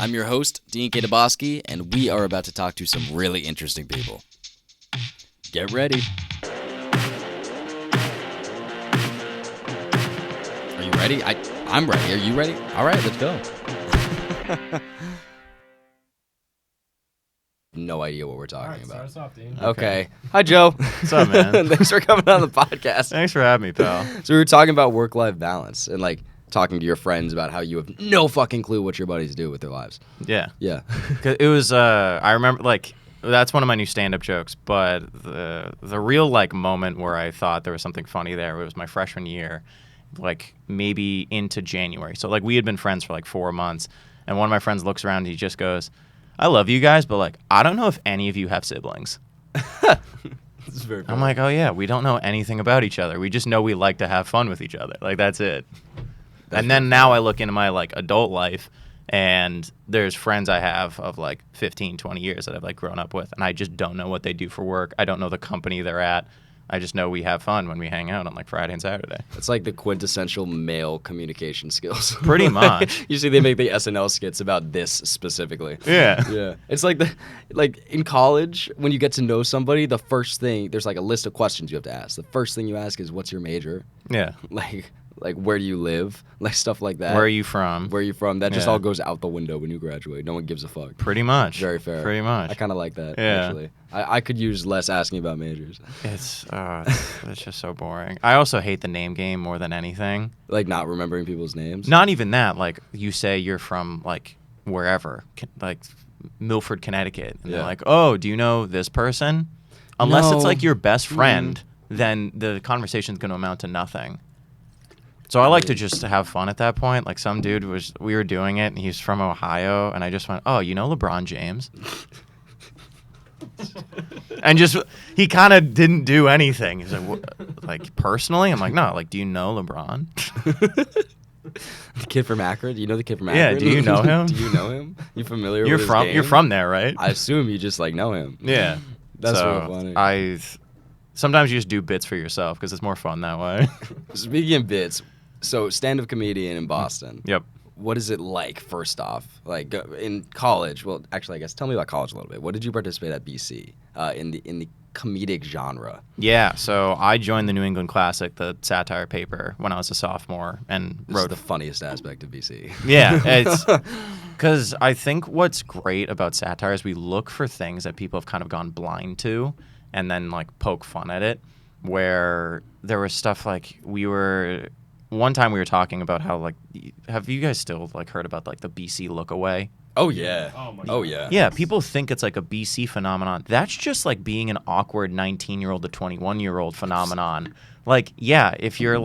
I'm your host, Dean K. Dabosky, and we are about to talk to some really interesting people. Get ready. Are you ready? I'm ready. Are you ready? All right, let's go. No idea what we're talking about. Start us off, Dean. Okay. Hi, Joe. What's up, man? Thanks for coming on the podcast. Thanks for having me, pal. So we were talking about work-life balance and like talking to your friends about how you have no fucking clue what your buddies do with their lives. Yeah. Yeah. 'Cause it was, I remember, like, that's one of my new stand-up jokes, but the real, like, moment where I thought there was something funny there was my freshman year, like, maybe into January. So, like, we had been friends for, like, 4 months, and one of my friends looks around and he just goes, I love you guys, but, like, I don't know if any of you have siblings. This is very I'm like, oh, yeah, we don't know anything about each other. We just know we like to have fun with each other. Like, that's it. And then now I look into my, like, adult life, and there's friends I have of, like, 15, 20 years that I've, like, grown up with, and I just don't know what they do for work. I don't know the company they're at. I just know we have fun when we hang out on, like, Friday and Saturday. It's like the quintessential male communication skills. Pretty much. Usually they make the SNL skits about this specifically. Yeah. Yeah. It's like in college, when you get to know somebody, the first thing, there's like a list of questions you have to ask. The first thing you ask is, what's your major? Yeah. Like where do you live? Like stuff like that. Where are you from? Where are you from? That just Yeah. all goes out the window when you graduate. No one gives a fuck. Pretty much. Very fair. Pretty much. I kind of like that, Yeah. actually. I could use less asking about majors. It's just so boring. I also hate the name game more than anything. Like not remembering people's names. Not even that. Like, you say you're from, like, wherever, like Milford, Connecticut. And Yeah. they're like, oh, do you know this person? Unless it's, No. like, your best friend, then the conversation's going to amount to nothing. So I like to just have fun at that point. Like, some dude we were doing it, and he's from Ohio, and I just went, oh, you know LeBron James? And just, he kind of didn't do anything. He's like, what, like, personally? I'm like, no, like, do you know LeBron? The kid from Akron? Do you know the kid from Yeah, Akron? do you know him? Do you know him? You familiar You're with his game? you're from there, right? I assume you just like know him. Yeah. That's so real funny. Sometimes you just do bits for yourself because it's more fun that way. Speaking of bits, so stand-up comedian in Boston. Yep. What is it like, first off? Like in college, well, actually, I guess tell me about college a little bit. What did you participate at BC in the comedic genre? Yeah, so I joined the New England Classic, the satire paper, when I was a sophomore, and This is the funniest aspect of BC. Yeah, it's because I think what's great about satire is we look for things that people have kind of gone blind to, and then like poke fun at it. Where there was stuff like one time we were talking about how, like, have you guys still, like, heard about, like, the BC look away? Oh, yeah. Oh, my Oh, God. yeah. Yeah, people think it's, like, a BC phenomenon. That's just, like, being an awkward 19-year-old to 21-year-old phenomenon. Like, yeah, if you're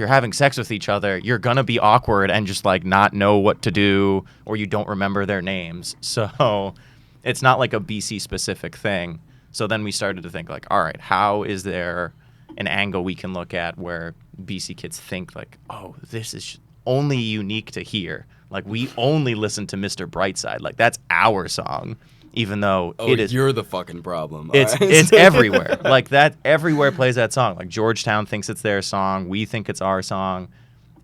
having sex with each other, you're gonna be awkward and just, like, not know what to do, or you don't remember their names. So it's not, like, a BC-specific thing. So then we started to think, like, all right, how is there an angle we can look at where BC kids think, like, oh, this is only unique to here. Like, we only listen to Mr. Brightside. Like, that's our song, even though Oh, it is. you're the fucking problem. It's all right? it's everywhere. Like, that everywhere plays that song. Like, Georgetown thinks it's their song. We think it's our song.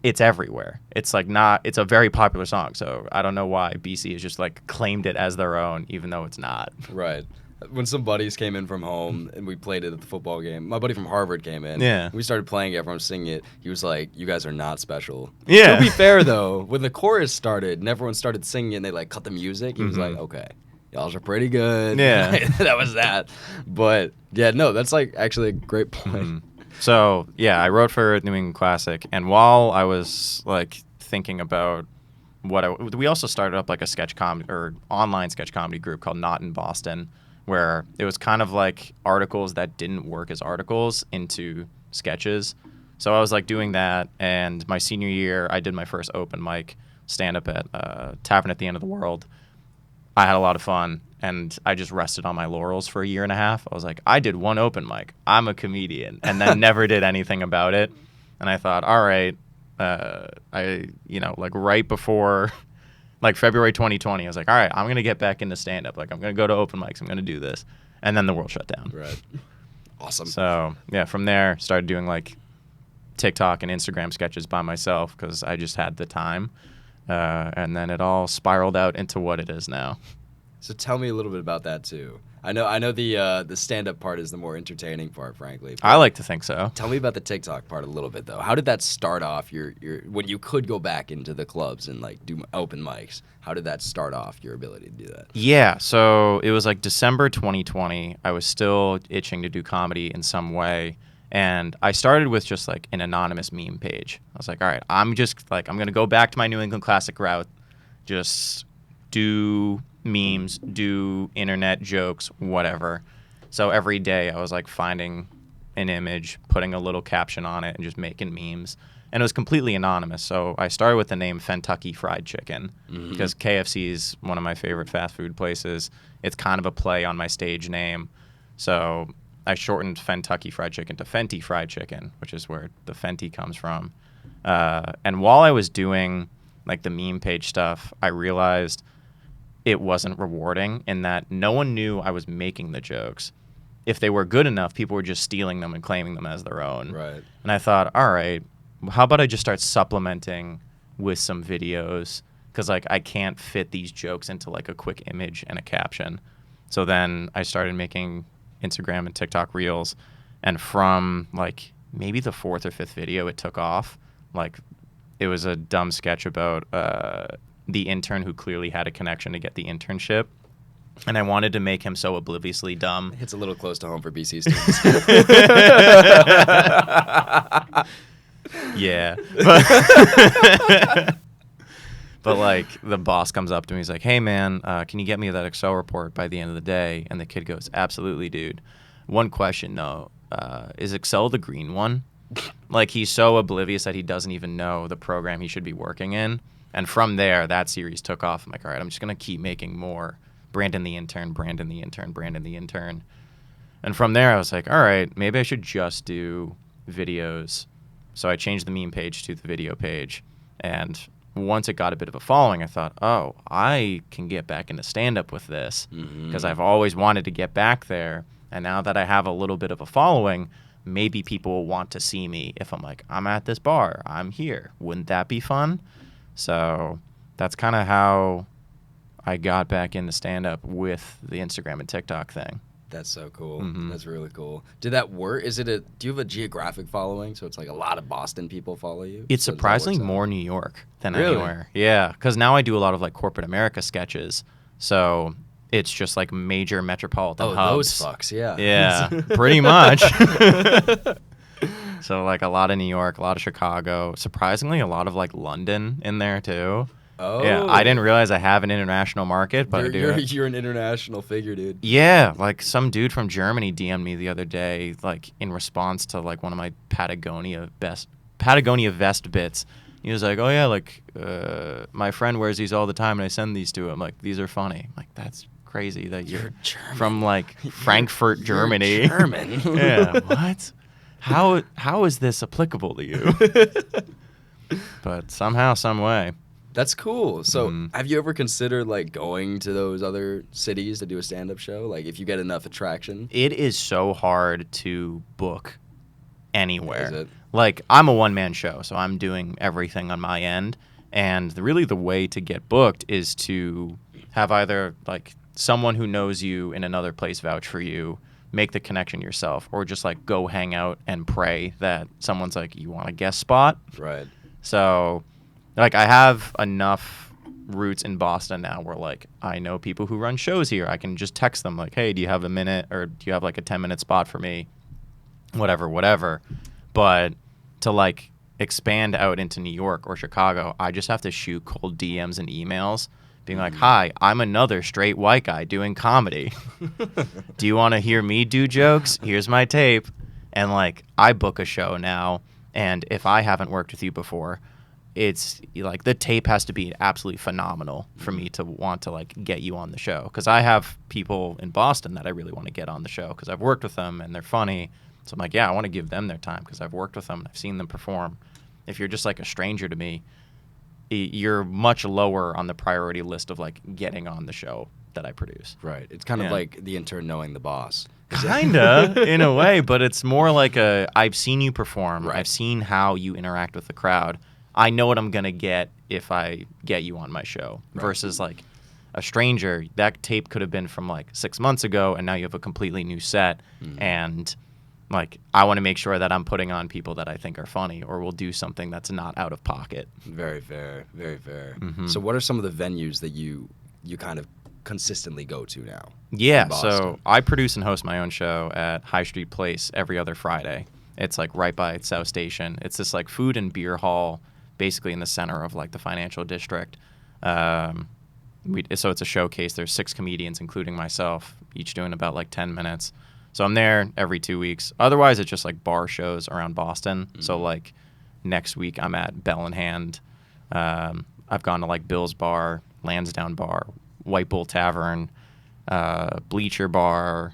It's everywhere. It's like it's a very popular song. So I don't know why BC has just like claimed it as their own, even though it's not. Right. When some buddies came in from home and we played it at the football game, my buddy from Harvard came in. Yeah. We started playing it, everyone was singing it. He was like, you guys are not special. Yeah. To be fair, though, when the chorus started and everyone started singing it and they, like, cut the music, he was like, okay, y'all are pretty good. Yeah. That was that. But, yeah, no, that's, like, actually a great point. So, yeah, I wrote for New England Classic, and while I was, like, thinking about we also started up, like, a sketch comedy or online sketch comedy group called Not in Boston, where it was kind of like articles that didn't work as articles into sketches. So I was, like, doing that, and my senior year, I did my first open mic stand-up at Tavern at the End of the World. I had a lot of fun, and I just rested on my laurels for a year and a half. I was like, I did one open mic. I'm a comedian, and then never did anything about it. And I thought, all right, like, right before, like, February 2020, I was like, all right, I'm going to get back into stand-up. Like, I'm going to go to open mics. I'm going to do this. And then the world shut down. Right. Awesome. So, yeah, from there, started doing, like, TikTok and Instagram sketches by myself because I just had the time. And then it all spiraled out into what it is now. So tell me a little bit about that too. I know the stand-up part is the more entertaining part, frankly. I like to think so. Tell me about the TikTok part a little bit though. How did that start off? Your when you could go back into the clubs and like do open mics. How did that start off? Your ability to do that? Yeah, so it was like December 2020. I was still itching to do comedy in some way, and I started with just like an anonymous meme page. I was like, all right, I'm gonna go back to my New England classic route, just do memes, do internet jokes, whatever. So every day I was like finding an image, putting a little caption on it, and just making memes. And it was completely anonymous. So I started with the name FentiFriedChicken because KFC is one of my favorite fast food places. It's kind of a play on my stage name. So I shortened FentiFriedChicken to FentiFriedChicken, which is where the Fenti comes from. And while I was doing like the meme page stuff, I realized it wasn't rewarding in that no one knew I was making the jokes. If they were good enough, people were just stealing them and claiming them as their own. Right. And I thought, all right, how about I just start supplementing with some videos? Because like I can't fit these jokes into like a quick image and a caption. So then I started making Instagram and TikTok reels. And from like maybe the fourth or fifth video, it took off. Like it was a dumb sketch about the intern who clearly had a connection to get the internship. And I wanted to make him so obliviously dumb. It's a little close to home for BC students. Yeah. But like the boss comes up to me. He's like, hey, man, can you get me that Excel report by the end of the day? And the kid goes, absolutely, dude. One question, though. Is Excel the green one? Like he's so oblivious that he doesn't even know the program he should be working in. And from there, that series took off. I'm like, all right, I'm just going to keep making more. Brandon the intern, Brandon the intern, Brandon the intern. And from there, I was like, all right, maybe I should just do videos. So I changed the meme page to the video page. And once it got a bit of a following, I thought, oh, I can get back into stand-up with this because I've always wanted to get back there. And now that I have a little bit of a following, maybe people will want to see me if I'm like, I'm at this bar, I'm here. Wouldn't that be fun? So that's kind of how I got back into stand-up with the Instagram and TikTok thing. That's so cool. That's really cool. Did that work? Do you have a geographic following? So it's like a lot of Boston people follow you? It's surprisingly more New York than anywhere. Yeah, because now I do a lot of like corporate America sketches. So it's just like major metropolitan hubs. Those fucks, yeah. Yeah, pretty much. So like a lot of New York, a lot of Chicago. Surprisingly, a lot of like London in there too. Oh. Yeah, I didn't realize I have an international market, but I do. You're an international figure, dude. Yeah, like some dude from Germany DM'd me the other day, like in response to like one of my Patagonia vest bits. He was like, "Oh yeah, like my friend wears these all the time, and I send these to him. Like these are funny." I'm like that's crazy that you're German. From like Frankfurt, Germany. You're German. Yeah. What? How is this applicable to you? But somehow, some way. That's cool. So have you ever considered like going to those other cities to do a stand-up show? Like if you get enough attraction? It is so hard to book anywhere. Is it? Like I'm a one-man show, so I'm doing everything on my end. And really the way to get booked is to have either like someone who knows you in another place vouch for you, make the connection yourself, or just like go hang out and pray that someone's like, you want a guest spot? Right. So like I have enough roots in Boston now where like I know people who run shows here. I can just text them like, hey, do you have a minute or do you have like a 10-minute spot for me? Whatever. But to like expand out into New York or Chicago, I just have to shoot cold DMs and emails being like, hi, I'm another straight white guy doing comedy. Do you want to hear me do jokes? Here's my tape. And like I book a show now, and if I haven't worked with you before, it's like the tape has to be absolutely phenomenal for me to want to like get you on the show. Because I have people in Boston that I really want to get on the show because I've worked with them and they're funny. So I'm like, yeah, I want to give them their time because I've worked with them and I've seen them perform. If you're just like a stranger to me, you're much lower on the priority list of like getting on the show that I produce. Right. It's kind of like the intern knowing the boss. Kinda, in a way, but it's more like I've seen you perform. Right. I've seen how you interact with the crowd. I know what I'm going to get if I get you on my show versus like a stranger. That tape could have been from like 6 months ago, and now you have a completely new set. And like, I want to make sure that I'm putting on people that I think are funny or will do something that's not out of pocket. Very fair. Very fair. So what are some of the venues that you kind of consistently go to now? Yeah, so I produce and host my own show at High Street Place every other Friday. It's like right by South Station. It's this like food and beer hall basically in the center of like the financial district. So it's a showcase. There's 6 comedians, including myself, each doing about like 10 minutes. So I'm there every 2 weeks. Otherwise, it's just like bar shows around Boston. So like next week, I'm at Bell in Hand. I've gone to like Bill's Bar, Lansdowne Bar, White Bull Tavern, Bleacher Bar.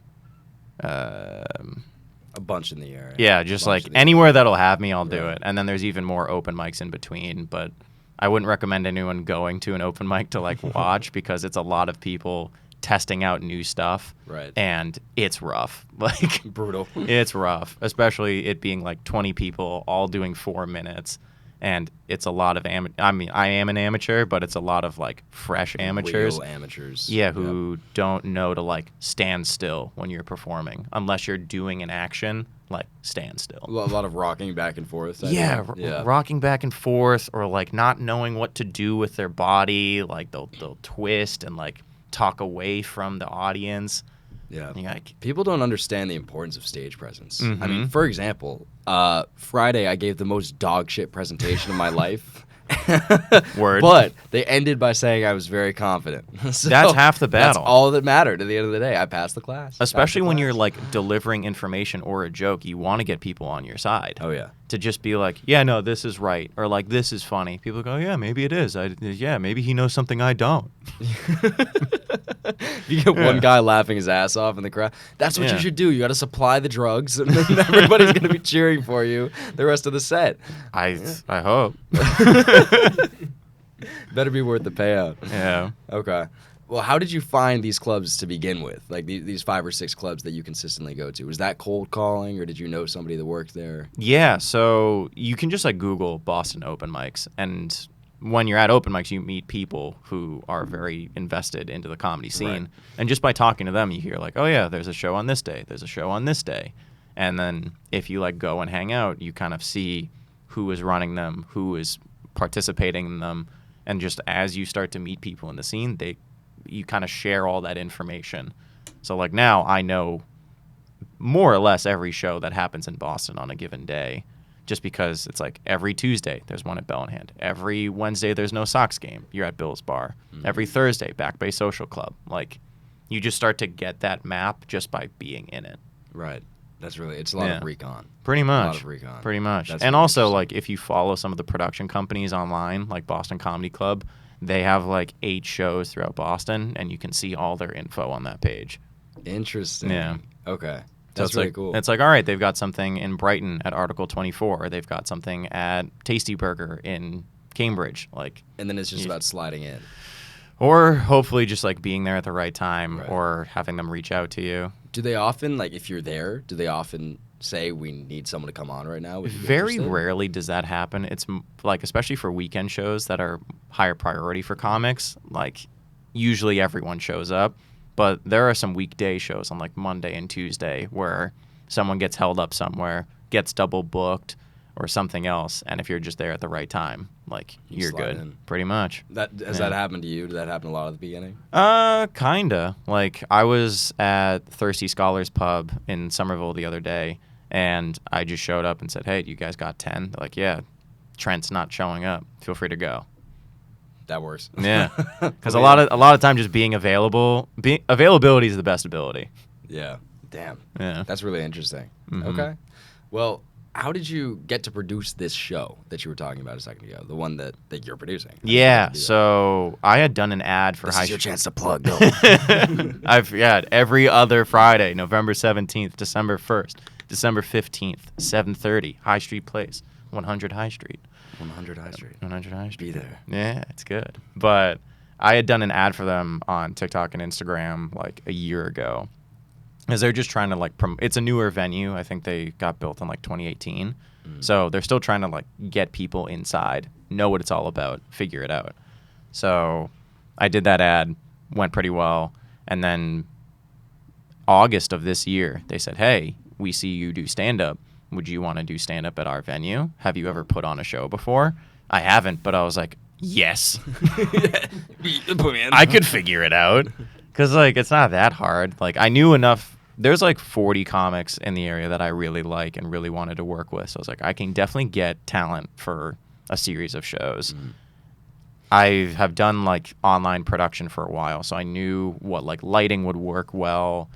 A bunch in the area. Yeah, just like anywhere that'll have me, I'll do it. And then there's even more open mics in between. But I wouldn't recommend anyone going to an open mic to like watch because it's a lot of people testing out new stuff. Right. And it's rough. Like brutal. It's rough, especially it being like 20 people all doing 4 minutes. And it's a lot of I am an amateur, but it's a lot of like fresh amateurs. Real amateurs. Yeah, who don't know to like stand still when you're performing unless you're doing an action, like stand still. A lot of rocking back and forth. Rocking back and forth, or like not knowing what to do with their body. Like they'll twist and like talk away from the audience. Yeah. Like, people don't understand the importance of stage presence. I mean, for example, Friday I gave the most dog shit presentation of my life. Word. But they ended by saying I was very confident. So that's half the battle. That's all that mattered at the end of the day. I passed the class. Especially when you're like delivering information or a joke, you want to get people on your side. Oh yeah. To just be like, yeah, no, this is right, or like this is funny. People go, yeah, maybe it is. Yeah, maybe he knows something I don't. You get one guy laughing his ass off in the crowd. That's what you should do. You got to supply the drugs, and then everybody's going to be cheering for you the rest of the set. I hope. Better be worth the payout. Yeah. Okay. Well, how did you find these clubs to begin with? Like these 5 or 6 clubs that you consistently go to. Was that cold calling, or did you know somebody that worked there? Yeah. So you can just like Google Boston open mics, and when you're at open mics, you meet people who are very invested into the comedy scene. Right. And just by talking to them, you hear like, oh yeah, there's a show on this day. There's a show on this day. And then if you like go and hang out, you kind of see who is running them, who is participating in them. And just as you start to meet people in the scene, you kind of share all that information. So like now I know more or less every show that happens in Boston on a given day. Just because it's like every Tuesday there's one at Bell in Hand. Every Wednesday there's no Sox game. You're at Bill's Bar. Every Thursday, Back Bay Social Club. Like, you just start to get that map just by being in it. Right. It's a lot of recon. Pretty much. A lot of recon. Pretty much. That's and also, like, if you follow some of the production companies online, like Boston Comedy Club, they have like 8 shows throughout Boston, and you can see all their info on that page. Interesting. Yeah. Okay. So That's really cool. It's like, all right, they've got something in Brighton at Article 24. Or they've got something at Tasty Burger in Cambridge. Like, and then it's just about sliding in. Or hopefully just like being there at the right time, Right. or having them reach out to you. Do they often, like if you're there, do they often say we need someone to come on right now? Very rarely does that happen. It's like, especially for weekend shows that are higher priority for comics, like usually everyone shows up. But there are some weekday shows on like Monday and Tuesday where someone gets held up somewhere, gets double booked, or something else. And if you're just there at the right time, like you're good. In. Pretty much. Has that happened to you? Did that happen a lot at the beginning? Kinda. Like I was at Thirsty Scholars Pub in Somerville the other day, and I just showed up and said, "Hey, you guys got 10?" They're like, "Yeah, Trent's not showing up. Feel free to go." That works. Yeah, because a lot of time just being available. Availability is the best ability. Yeah. Damn. Yeah. That's really interesting. Mm-hmm. Okay. Well, how did you get to produce this show that you were talking about a second ago? The one that you're producing. Yeah. So I had done an ad for This is your chance to plug. Go. Every other Friday, November 17th, December 1st, December 15th, 7:30, High Street Place, 100 High Street. 100 High Street. 100 High Street. Be there. Yeah, it's good. But I had done an ad for them on TikTok and Instagram like a year ago, because they're just trying to like it's a newer venue. I think they got built in like 2018, so they're still trying to like get people inside know what it's all about, figure it out. So I did that ad, went pretty well. And then August of this year, they said, hey, we see you do stand-up. Would you want to do stand-up at our venue? Have you ever put on a show before? I haven't, but I was like, yes. I could figure it out. Because, like, it's not that hard. Like, I knew enough. There's, like, 40 comics in the area that I really like and really wanted to work with. So I was like, I can definitely get talent for a series of shows. I have done, like, online production for a while. So I knew what, like, lighting would work well.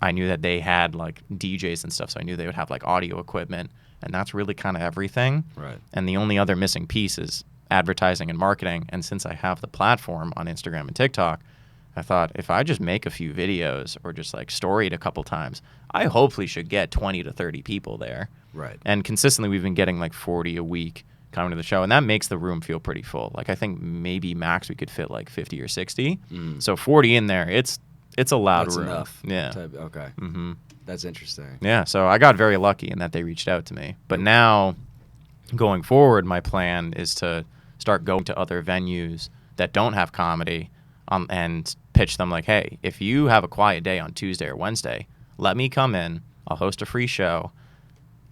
I knew that they had, like, DJs and stuff. So I knew they would have, like, audio equipment. And that's really kind of everything. Right. And the only other missing piece is advertising and marketing. And since I have the platform on Instagram and TikTok, I thought if I just make a few videos or just like story it a couple times, I hopefully should get 20 to 30 people there. Right. And consistently we've been getting like 40 a week coming to the show. And that makes the room feel pretty full. Like I think maybe max we could fit like 50 or 60. So 40 in there, it's a loud That's room. enough. Yeah. Okay. That's interesting. Yeah. So I got very lucky in that they reached out to me. But now going forward, my plan is to start going to other venues that don't have comedy and pitch them like, hey, if you have a quiet day on Tuesday or Wednesday, let me come in. I'll host a free show.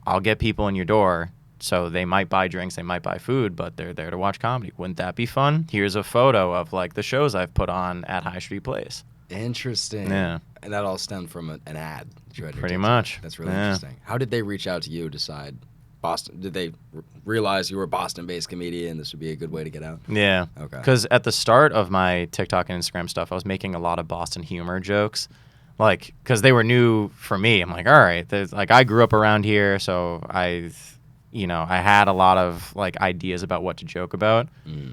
I'll get people in your door. So they might buy drinks, they might buy food, but they're there to watch comedy. Wouldn't that be fun? Here's a photo of like the shows I've put on at High Street Place. Interesting. Yeah. And that all stemmed from an ad that you had to Pretty take. much. That's really Yeah. interesting. How did they reach out to you, decide Boston? Did they realize you were a Boston-based comedian? This would be a good way to get out? Yeah. Okay. Because at the start of my TikTok and Instagram stuff, I was making a lot of Boston humor jokes. Like, because they were new for me. I'm like, all right, like I grew up around here, so I had a lot of like ideas about what to joke about.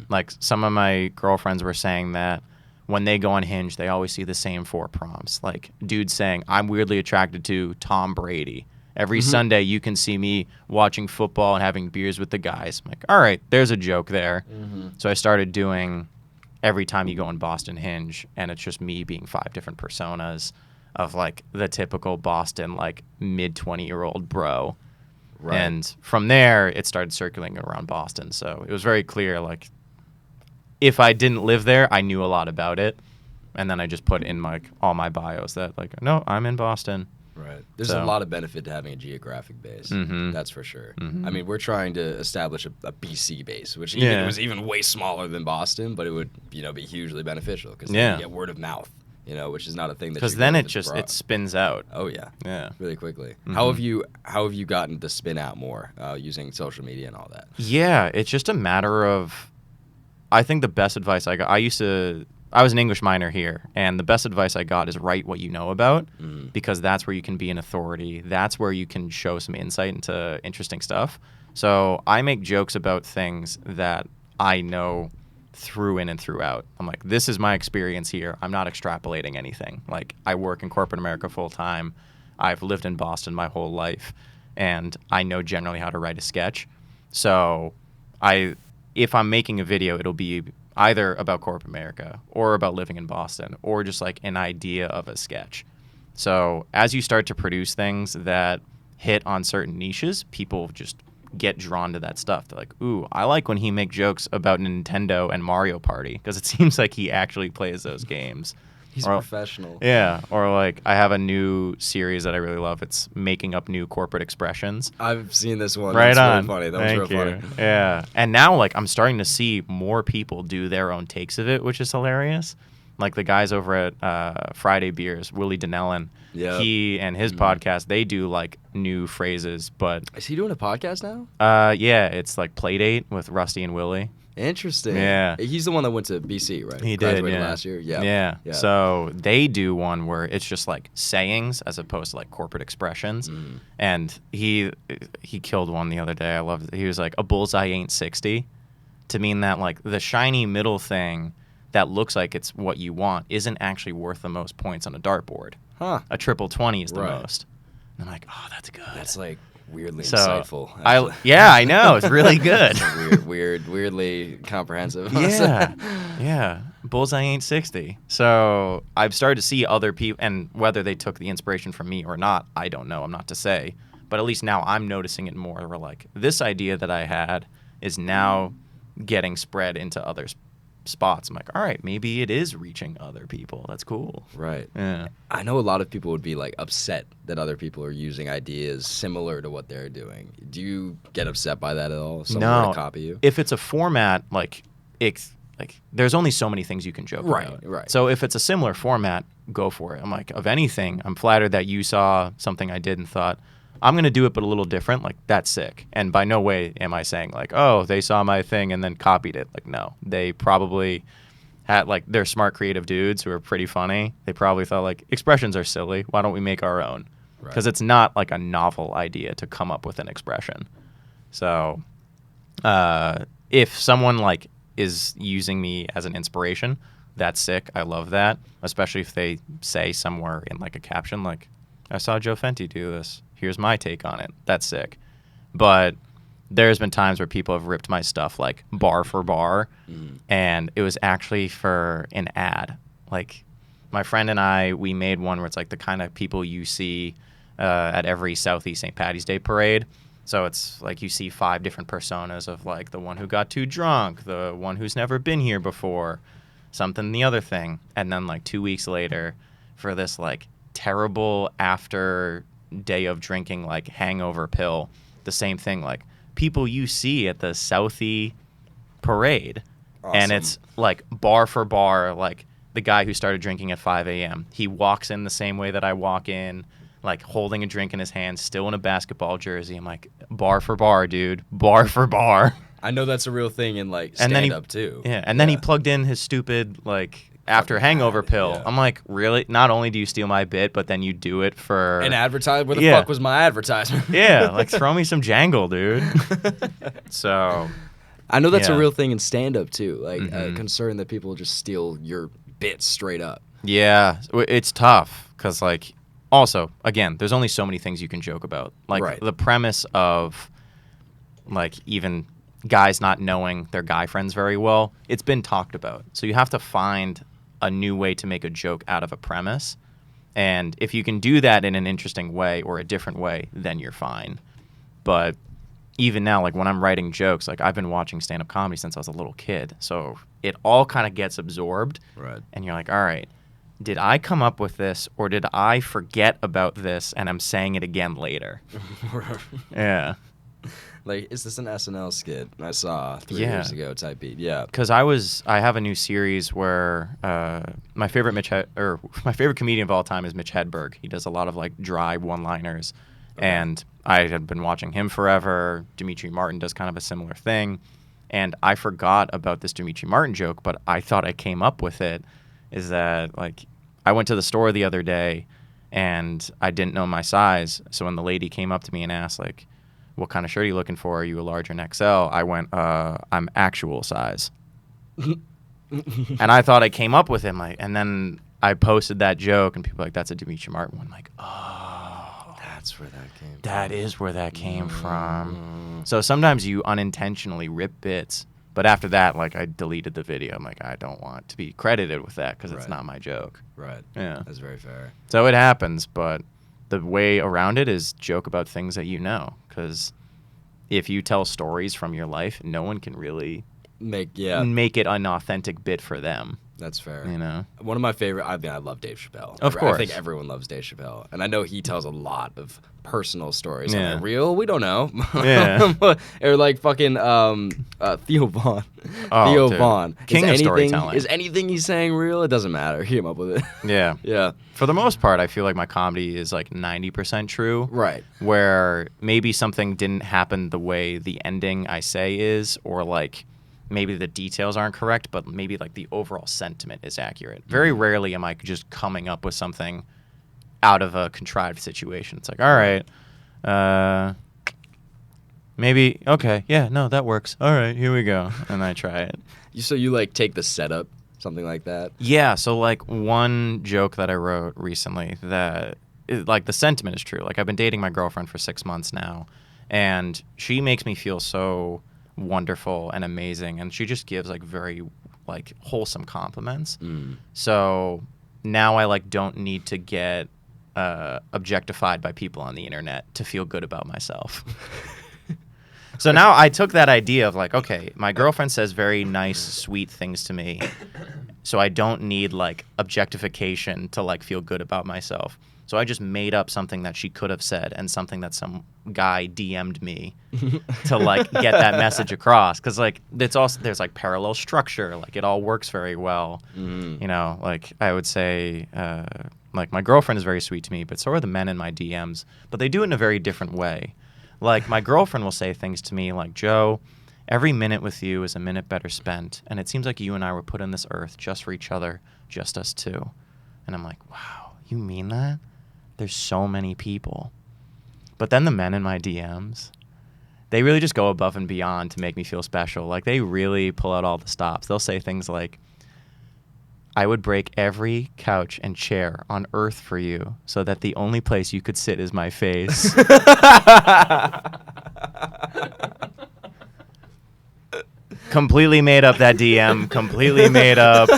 Like some of my girlfriends were saying that when they go on Hinge, they always see the same 4 prompts. Like dudes saying, I'm weirdly attracted to Tom Brady. Every Sunday you can see me watching football and having beers with the guys. I'm like, all right, there's a joke there. So I started doing every time you go on Boston Hinge, and it's just me being 5 different personas of like the typical Boston like mid-20-year-old bro. Right. And from there, it started circulating around Boston. So it was very clear, like, if I didn't live there, I knew a lot about it. And then I just put in like all my bios that like, no, I'm in Boston. Right. There's So- a lot of benefit to having a geographic base. That's for sure. I mean, we're trying to establish a BC base, which even, Yeah. it was even way smaller than Boston, but it would be hugely beneficial because Yeah. you get word of mouth, which is not a thing that. Because you then get it if just it's it abroad. spins out. Oh yeah. Yeah. Really quickly. How have you gotten to spin out more using social media and all that? Yeah, it's just a matter of, I think the best advice I got, I was an English minor here, and the best advice I got is write what you know about, because that's where you can be an authority. That's where you can show some insight into interesting stuff. So I make jokes about things that I know through in and throughout. I'm like, this is my experience here. I'm not extrapolating anything. Like, I work in corporate America full time. I've lived in Boston my whole life, and I know generally how to write a sketch. So if I'm making a video, it'll be either about corporate America or about living in Boston or just like an idea of a sketch. So as you start to produce things that hit on certain niches, people just get drawn to that stuff. They're like, ooh, I like when he makes jokes about Nintendo and Mario Party, because it seems like he actually plays those games. He's Or- a professional. Yeah, or like I have a new series that I really love. It's making up new corporate expressions. I've seen this one. Right It's on. Really funny. That Thank was you. real funny. Yeah, and now like I'm starting to see more people do their own takes of it, which is hilarious. Like the guys over at Friday Beers, Willie Donnellan. Yeah. He and his podcast, they do like new phrases, but Is he doing a podcast now? yeah, it's like Playdate with Rusty and Willie. Interesting. Yeah. He's the one that went to BC, right? He did, Graduated yeah. last year. Yeah. Yeah. So they do one where it's just like sayings as opposed to like corporate expressions. And he killed one the other day. I loved it. He was like, a bullseye ain't 60, to mean that like the shiny middle thing that looks like it's what you want isn't actually worth the most points on a dartboard. Huh. A triple 20 is the Right. most. And I'm like, oh, that's good. That's like weirdly So, insightful. I know. It's really good. Weirdly comprehensive. Yeah. Bullseye ain't 60. So I've started to see other people, and whether they took the inspiration from me or not, I don't know. I'm not to say. But at least now I'm noticing it more. Where like, this idea that I had is now getting spread into other spots. I'm like, all right, maybe it is reaching other people. That's cool. Right. Yeah. I know a lot of people would be like upset that other people are using ideas similar to what they're doing. Do you get upset by that at all? If someone were to copy you? If it's a format like there's only so many things you can joke about. Right. So if it's a similar format, go for it. I'm like, of anything, I'm flattered that you saw something I did and thought, I'm going to do it but a little different. Like, that's sick. And by no way am I saying like, oh, they saw my thing and then copied it. Like, no. They probably had, like, they're smart, creative dudes who are pretty funny. They probably thought, like, expressions are silly. Why don't we make our own? Because it's not like a novel idea to come up with an expression. So if someone like is using me as an inspiration, that's sick. I love that, especially if they say somewhere in like a caption like, I saw Joe Fenti do this, here's my take on it. That's sick. But there's been times where people have ripped my stuff like bar for bar, and it was actually for an ad. Like, my friend and I, we made one where it's like the kind of people you see at every Southeast St. Patty's Day parade. So it's like you see 5 different personas of like the one who got too drunk, the one who's never been here before, something, the other thing. And then like 2 weeks later, for this like terrible after day of drinking like hangover pill, the same thing, like people you see at the Southie parade. Awesome. And it's like bar for bar, like the guy who started drinking at 5 a.m. He walks in the same way that I walk in, like holding a drink in his hand, still in a basketball jersey. I'm like, bar for bar, dude. Bar for bar. I know that's a real thing in like stand-up too. Yeah, and then he plugged in his stupid like after hangover pill. Yeah. I'm like, really? Not only do you steal my bit, but then you do it for an advertisement? Where the fuck was my advertisement? Yeah, like throw me some jangle, dude. So I know that's a real thing in stand-up too. Like concern that people just steal your bits straight up. Yeah, it's tough because like, also, again, there's only so many things you can joke about. Like the premise of like even guys not knowing their guy friends very well, it's been talked about. So you have to find a new way to make a joke out of a premise. And if you can do that in an interesting way or a different way, then you're fine. But even now, like when I'm writing jokes, like I've been watching stand-up comedy since I was a little kid. So it all kind of gets absorbed. Right. And you're like, all right, did I come up with this or did I forget about this and I'm saying it again later? Yeah. Like, is this an SNL skit I saw 3 years ago type beat? Yeah. Because I have a new series where my favorite comedian of all time is Mitch Hedberg. He does a lot of like dry one-liners. Okay. And I had been watching him forever. Dimitri Martin does kind of a similar thing. And I forgot about this Dimitri Martin joke, but I thought I came up with it. Is that like I went to the store the other day and I didn't know my size. So when the lady came up to me and asked like, what kind of shirt are you looking for? Are you a large or an XL? I went, I'm actual size. And I thought I came up with it. And then I posted that joke and people were like, that's a Dimitri Martin one. I'm like, oh, that's where that came from. That is where that came from. So sometimes you unintentionally rip bits. But after that, like, I deleted the video. I'm like, I don't want to be credited with that because it's not my joke. Right. Yeah. That's very fair. So it happens, but the way around it is joke about things that you know. Because if you tell stories from your life, no one can really make it an authentic bit for them. That's fair. You know? One of my favorite, I love Dave Chappelle. Of course. I think everyone loves Dave Chappelle. And I know he tells a lot of personal stories. Yeah. Are they real? We don't know. Yeah. Or like fucking Theo Vaughn. Oh, Theo dude. Vaughn. King of storytelling. Is anything he's saying real? It doesn't matter. He came up with it. Yeah. Yeah. For the most part, I feel like my comedy is like 90% true. Right. Where maybe something didn't happen the way the ending I say is, or like maybe the details aren't correct, but maybe like the overall sentiment is accurate. Very rarely am I just coming up with something out of a contrived situation. It's like, all right, maybe, okay, yeah, no, that works. All right, here we go. And I try it. So you like take the setup, something like that? Yeah, so like one joke that I wrote recently that, like the sentiment is true. Like I've been dating my girlfriend for 6 months now, and she makes me feel so wonderful and amazing, and she just gives like very like wholesome compliments. So now I like don't need to get objectified by people on the internet to feel good about myself. So now I took that idea of like, okay, my girlfriend says very nice, sweet things to me, so I don't need like objectification to like feel good about myself. So I just made up something that she could have said and something that some guy DM'd me to like get that message across. Because like it's also there's like parallel structure, like it all works very well. You know, like I would say, like my girlfriend is very sweet to me, but so are the men in my DMs. But they do it in a very different way. Like my girlfriend will say things to me like, Joe, every minute with you is a minute better spent, and it seems like you and I were put on this earth just for each other, just us two. And I'm like, wow, you mean that? There's so many people. But then the men in my DMs, they really just go above and beyond to make me feel special. Like they really pull out all the stops. They'll say things like, I would break every couch and chair on earth for you so that the only place you could sit is my face. Completely made up that DM, completely made up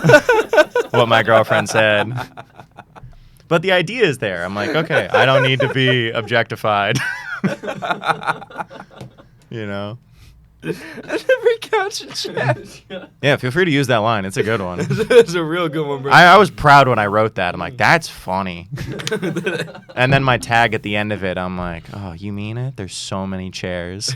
what my girlfriend said. But the idea is there. I'm like, okay, I don't need to be objectified. You know? Every couch and chair. Yeah, feel free to use that line. It's a good one. It's a real good one, bro. I was proud when I wrote that. I'm like, that's funny. And then my tag at the end of it, I'm like, oh, you mean it? There's so many chairs.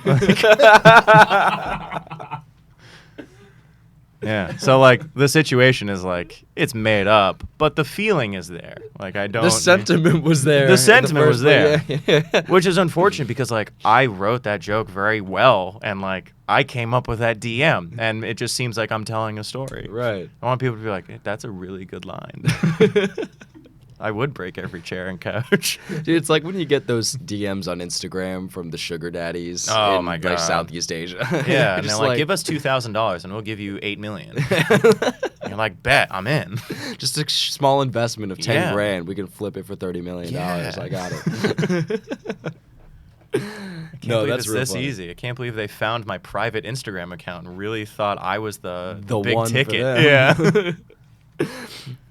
Yeah. So like the situation is like it's made up, but the feeling is there. Like I don't. The sentiment was there. The sentiment was there, Yeah. which is unfortunate because like I wrote that joke very well, and like I came up with that DM, and it just seems like I'm telling a story. Right. I want people to be like, hey, that's a really good line. I would break every chair and couch. Dude, it's like when you get those DMs on Instagram from the sugar daddies in my God. like Southeast Asia. Yeah, and Just they're like, give us $2,000 and we'll give you $8 million. You're like, bet, I'm in. Just a small investment of 10 Yeah. grand. We can flip it for $30 million. Yeah. I got it. I can't No, believe that's it's real this funny. easy. I can't believe they found my private Instagram account and really thought I was the The big one for ticket. them. Yeah.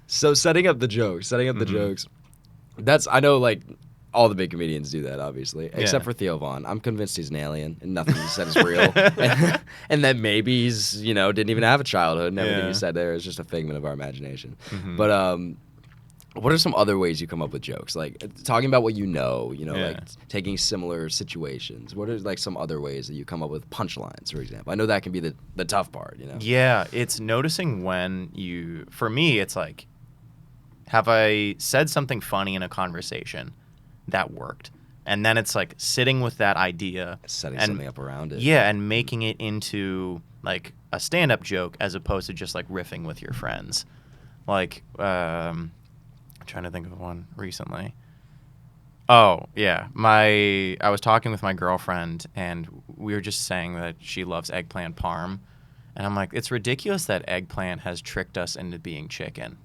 So setting up the jokes. That's, I know, like, all the big comedians do that, obviously, except Yeah. for Theo Von. I'm convinced he's an alien and nothing he said is real. And that maybe he's, didn't even have a childhood and everything Yeah. he said there is just a figment of our imagination. Mhm. But what are some other ways you come up with jokes? Like, talking about what Yeah. like taking similar situations. What are, like, some other ways that you come up with punchlines, for example? I know that can be the tough part, Yeah, it's noticing when for me, it's like, have I said something funny in a conversation that worked? And then it's like sitting with that idea. Setting and, something up around it. Yeah, and making it into like a stand-up joke as opposed to just like riffing with your friends. Like, I'm trying to think of one recently. Oh, yeah. I was talking with my girlfriend, and we were just saying that she loves eggplant parm. And I'm like, it's ridiculous that eggplant has tricked us into being chicken.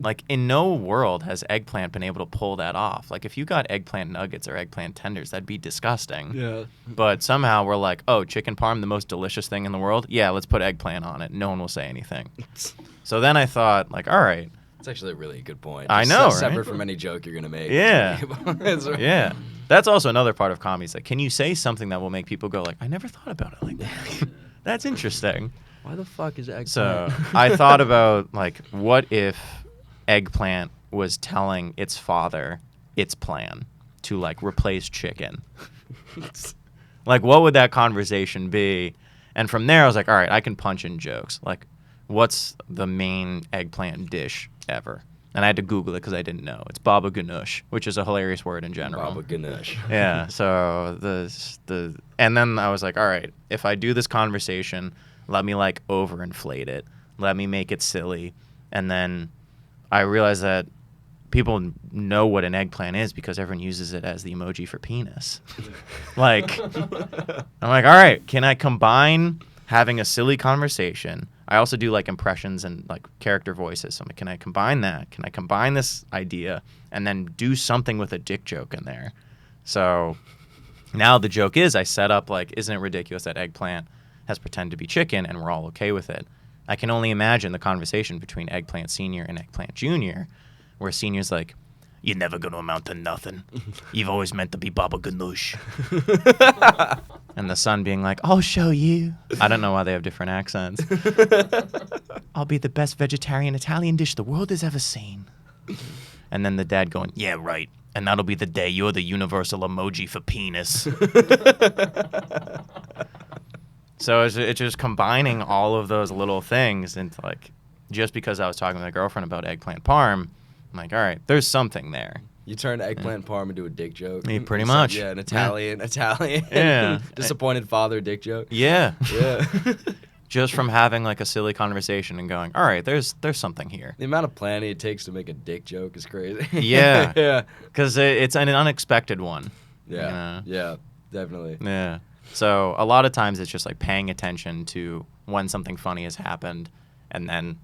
Like, in no world has eggplant been able to pull that off. Like, if you got eggplant nuggets or eggplant tenders, that'd be disgusting. Yeah. But somehow we're like, oh, chicken parm, the most delicious thing in the world? Yeah, let's put eggplant on it. No one will say anything. So then I thought, like, all right. It's actually a really good point. I Just know, right? Separate from any joke you're going to make. Yeah. It's right. Yeah. That's also another part of comedy. Is like, can you say something that will make people go like, I never thought about it like that. That's interesting. Why the fuck is eggplant? So I thought about, like, what if eggplant was telling its father its plan to, like, replace chicken? Like, what would that conversation be? And from there, I was like, all right, I can punch in jokes. Like, what's the main eggplant dish ever? And I had to Google it because I didn't know. It's baba ganoush, which is a hilarious word in general. Baba ganoush. Yeah. So and then I was like, all right, if I do this conversation, let me like overinflate it. Let me make it silly. And then I realized that people know what an eggplant is because everyone uses it as the emoji for penis. Like, I'm like, all right, can I combine having a silly conversation? I also do like impressions and like character voices. So I'm like, can I combine that? Can I combine this idea and then do something with a dick joke in there? So now the joke is I set up like, isn't it ridiculous that eggplant has pretended to be chicken and we're all okay with it? I can only imagine the conversation between Eggplant Senior and Eggplant Junior, where Senior's like, you're never going to amount to nothing. You've always meant to be Baba Ganoush. And the son being like, I'll show you. I don't know why they have different accents. I'll be the best vegetarian Italian dish the world has ever seen. And then the dad going, yeah, right. And that'll be the day you're the universal emoji for penis. So it's just combining all of those little things into like, just because I was talking to my girlfriend about eggplant parm, I'm like, all right, there's something there. You turned eggplant parm into a dick joke. Me, pretty much. Yeah, an Italian Yeah. disappointed father dick joke. Yeah. Yeah. Just from having like a silly conversation and going, all right, there's something here. The amount of planning it takes to make a dick joke is crazy. Yeah. Yeah. Because it's an unexpected one. Yeah. You know? Yeah, definitely. Yeah. So a lot of times it's just like paying attention to when something funny has happened and then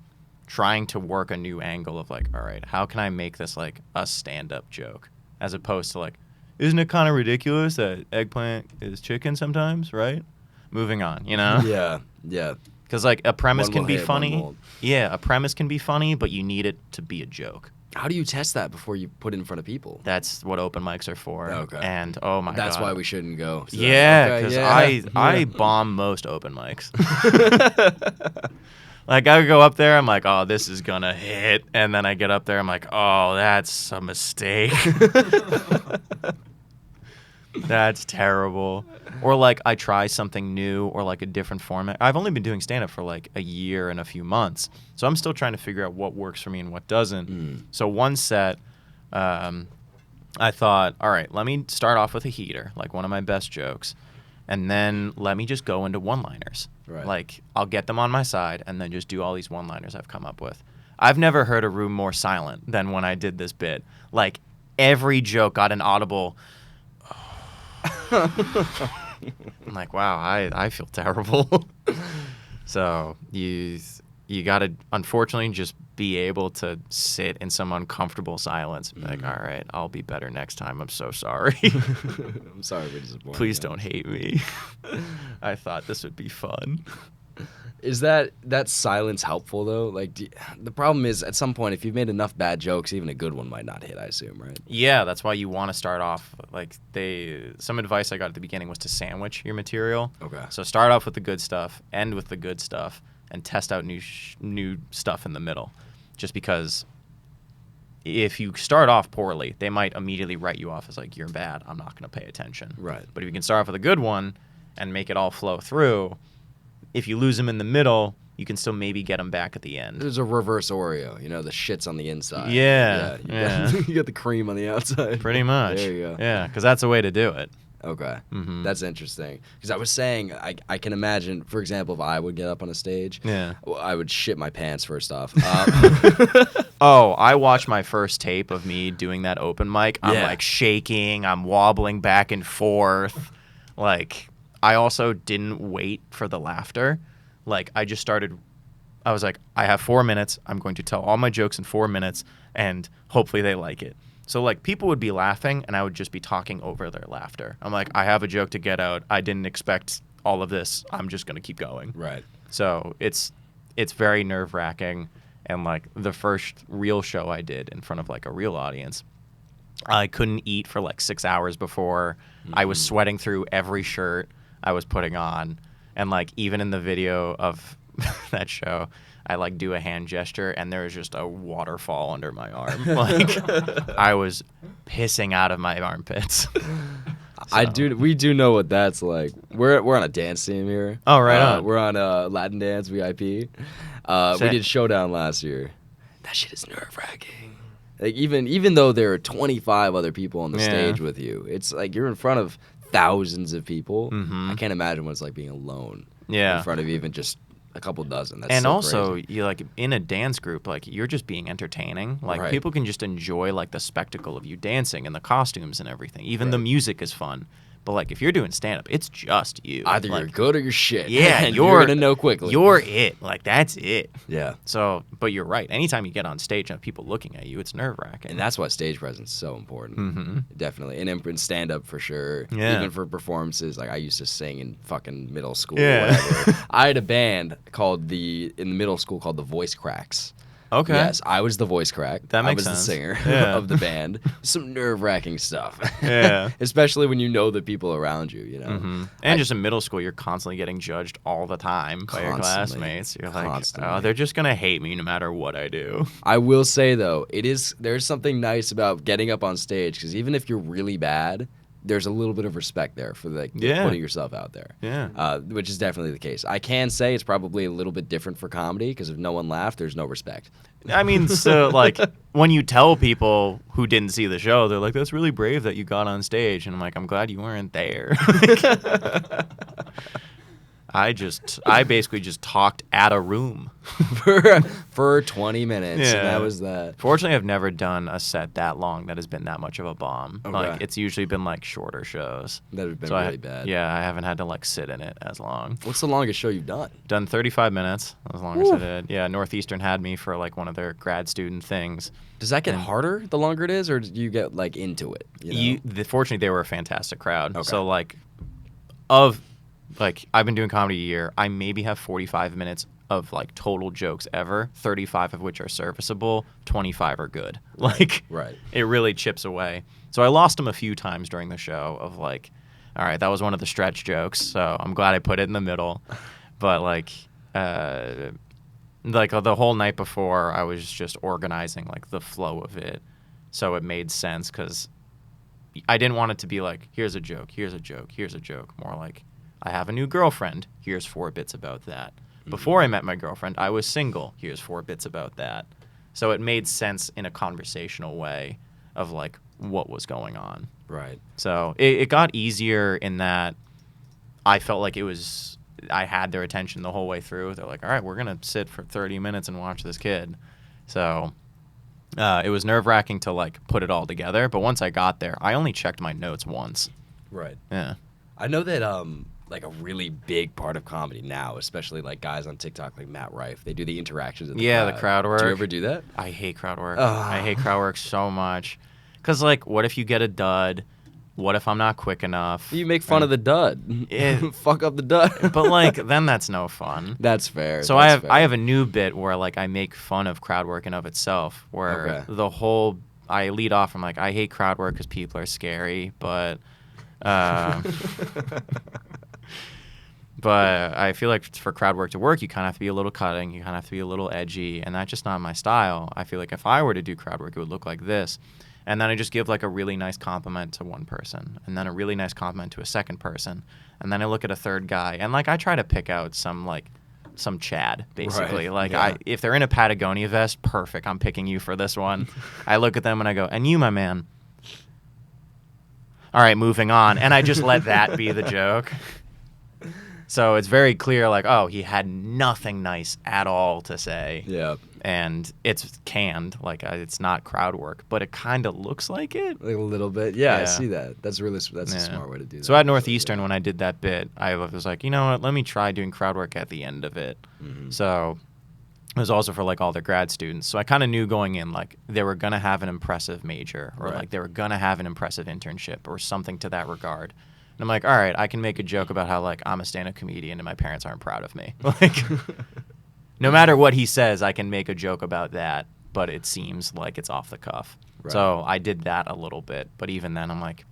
trying to work a new angle of like, all right, how can I make this like a stand-up joke? As opposed to like, isn't it kind of ridiculous that eggplant is chicken sometimes, right? Moving on, you know? Yeah, yeah. Because like a premise One can will be hit, one funny. won't. Yeah, a premise can be funny, but you need it to be a joke. How do you test that before you put it in front of people? That's what open mics are for. Okay. And oh my god. That's why we shouldn't go. to that. Yeah, Okay, because yeah. I bomb most open mics. Like I would go up there, I'm like, oh, this is gonna hit, and then I get up there, I'm like, oh, that's a mistake. That's terrible. Or like I try something new or like a different format. I've only been doing stand-up for like a year and a few months, so I'm still trying to figure out what works for me and what doesn't. So one set, I thought, all right, let me start off with a heater, like one of my best jokes, and then let me just go into one-liners. Right. Like I'll get them on my side and then just do all these one-liners I've come up with. I've never heard a room more silent than when I did this bit. Like every joke got an audible. I'm like, wow, I feel terrible. So you got to unfortunately just be able to sit in some uncomfortable silence and be like, all right, I'll be better next time. I'm so sorry. I'm sorry for disappointing. Please don't hate me. I thought this would be fun. Is that silence helpful though? Like, the problem is at some point, if you've made enough bad jokes, even a good one might not hit. I assume, right? Yeah, that's why you want to start off like some advice I got at the beginning was to sandwich your material. Okay. So start off with the good stuff, end with the good stuff, and test out new stuff in the middle. Just because if you start off poorly, they might immediately write you off as like, you're bad, I'm not going to pay attention. Right. But if you can start off with a good one and make it all flow through, if you lose them in the middle, you can still maybe get them back at the end. There's a reverse Oreo. You know, the shit's on the inside. Yeah. You got the cream on the outside. Pretty much. There you go. Yeah, because that's a way to do it. Okay. Mhm. That's interesting. Because I was saying, I can imagine, for example, if I would get up on a stage, Yeah. I would shit my pants first off. Oh, I watched my first tape of me doing that open mic. I'm Yeah. like shaking, I'm wobbling back and forth. Like, I also didn't wait for the laughter. Like, I was like, I have 4 minutes. I'm going to tell all my jokes in 4 minutes, and hopefully they like it. So, like, people would be laughing, and I would just be talking over their laughter. I'm like, I have a joke to get out. I didn't expect all of this. I'm just going to keep going. Right. So it's very nerve-wracking. And, like, the first real show I did in front of, like, a real audience, I couldn't eat for, like, 6 hours before. I was sweating through every shirt I was putting on. And, like, even in the video of that show, I, like, do a hand gesture, and there was just a waterfall under my arm. Like, I was pissing out of my armpits. We do know what that's like. We're on a dance team here. Oh, right on. We're on Latin Dance VIP. We did Showdown last year. That shit is nerve-wracking. Like, even though there are 25 other people on the stage with you, it's like you're in front of thousands of people. Mm-hmm. I can't imagine what it's like being alone Yeah. in front of even just a couple dozen. That's And so also, crazy. you like in a dance group, like you're just being entertaining. Like Right. people can just enjoy like the spectacle of you dancing and the costumes and everything. Even the Right. music is fun. But like if you're doing stand up, it's just you. Either like, you're good or you're shit. Yeah, and you're gonna know quickly. You're it. Like that's it. Yeah. So, but you're right. Anytime you get on stage and have people looking at you, it's nerve wracking. And that's why stage presence is so important. Mm-hmm. Definitely. And in stand up for sure. Yeah. Even for performances. Like I used to sing in fucking middle school Yeah. or whatever. I had a band in the middle school called the Voice Cracks. Okay. Yes, I was the voice crack. That makes I was sense. the singer Yeah. of the band. Some nerve-wracking stuff. Yeah. Especially when you know the people around you, you know. Mm-hmm. And just in middle school, you're constantly getting judged all the time by your classmates. You're like, oh, they're just going to hate me no matter what I do. I will say, though, there's something nice about getting up on stage, because even if you're really bad, there's a little bit of respect there for putting yourself out there. Yeah. Which is definitely the case. I can say it's probably a little bit different for comedy, because if no one laughed, there's no respect. I mean, so, like, when you tell people who didn't see the show, they're like, that's really brave that you got on stage. And I'm like, I'm glad you weren't there. I basically just talked at a room for 20 minutes. Yeah. And that was that. Fortunately, I've never done a set that long that has been that much of a bomb. Okay. Like, it's usually been, like, shorter shows. That have been really bad. Yeah, I haven't had to, like, sit in it as long. What's the longest show you've done? Done 35 minutes, as long as I did. Yeah, Northeastern had me for, like, one of their grad student things. Does that get harder the longer it is, or do you get, like, into it? You know? Fortunately, they were a fantastic crowd. Okay. So, like, I've been doing comedy a year. I maybe have 45 minutes of, like, total jokes ever, 35 of which are serviceable, 25 are good. Like, right. It really chips away. So I lost them a few times during the show of, like, all right, that was one of the stretch jokes, so I'm glad I put it in the middle. But, like the whole night before, I was just organizing, like, the flow of it. So it made sense, because I didn't want it to be like, here's a joke, here's a joke, here's a joke. More like, I have a new girlfriend, here's 4 bits about that. Before I met my girlfriend, I was single, here's 4 bits about that. So it made sense in a conversational way of, like, what was going on. Right. So it got easier in that I felt like I had their attention the whole way through. They're like, all right, we're going to sit for 30 minutes and watch this kid. So it was nerve-wracking to, like, put it all together. But once I got there, I only checked my notes once. Right. Yeah. I know that like a really big part of comedy now, especially like guys on TikTok like Matt Rife, they do the interactions of the crowd. The crowd work. Do you ever do that? I hate crowd work. I hate crowd work so much. Because, like, what if you get a dud? What if I'm not quick enough? You make fun of the dud. Fuck up the dud. But, like, then that's no fun. That's fair. So I have a new bit where, like, I make fun of crowd work in of itself, where I lead off, I'm like, I hate crowd work because people are scary, but but I feel like for crowd work to work, you kind of have to be a little cutting, you kind of have to be a little edgy, and that's just not my style. I feel like if I were to do crowd work, it would look like this. And then I just give, like, a really nice compliment to one person, and then a really nice compliment to a second person, and then I look at a third guy, and, like, I try to pick out some Chad, basically. Right. Like, if they're in a Patagonia vest, perfect, I'm picking you for this one. I look at them and I go, and you, my man. All right, moving on. And I just let that be the joke. So it's very clear, like, oh, he had nothing nice at all to say. Yeah. And it's canned, like, it's not crowd work, but it kind of looks like it. Like a little bit. Yeah, I see that. That's a smart way to do that. So at Northeastern, when I did that bit, I was like, you know what, let me try doing crowd work at the end of it. Mm-hmm. So it was also for, like, all the grad students. So I kind of knew going in, like, they were going to have an impressive major, or like they were going to have an impressive internship or something to that regard. And I'm like, all right, I can make a joke about how, like, I'm a stand-up comedian and my parents aren't proud of me. Like, no matter what he says, I can make a joke about that, but it seems like it's off the cuff. Right. So I did that a little bit, but even then I'm like,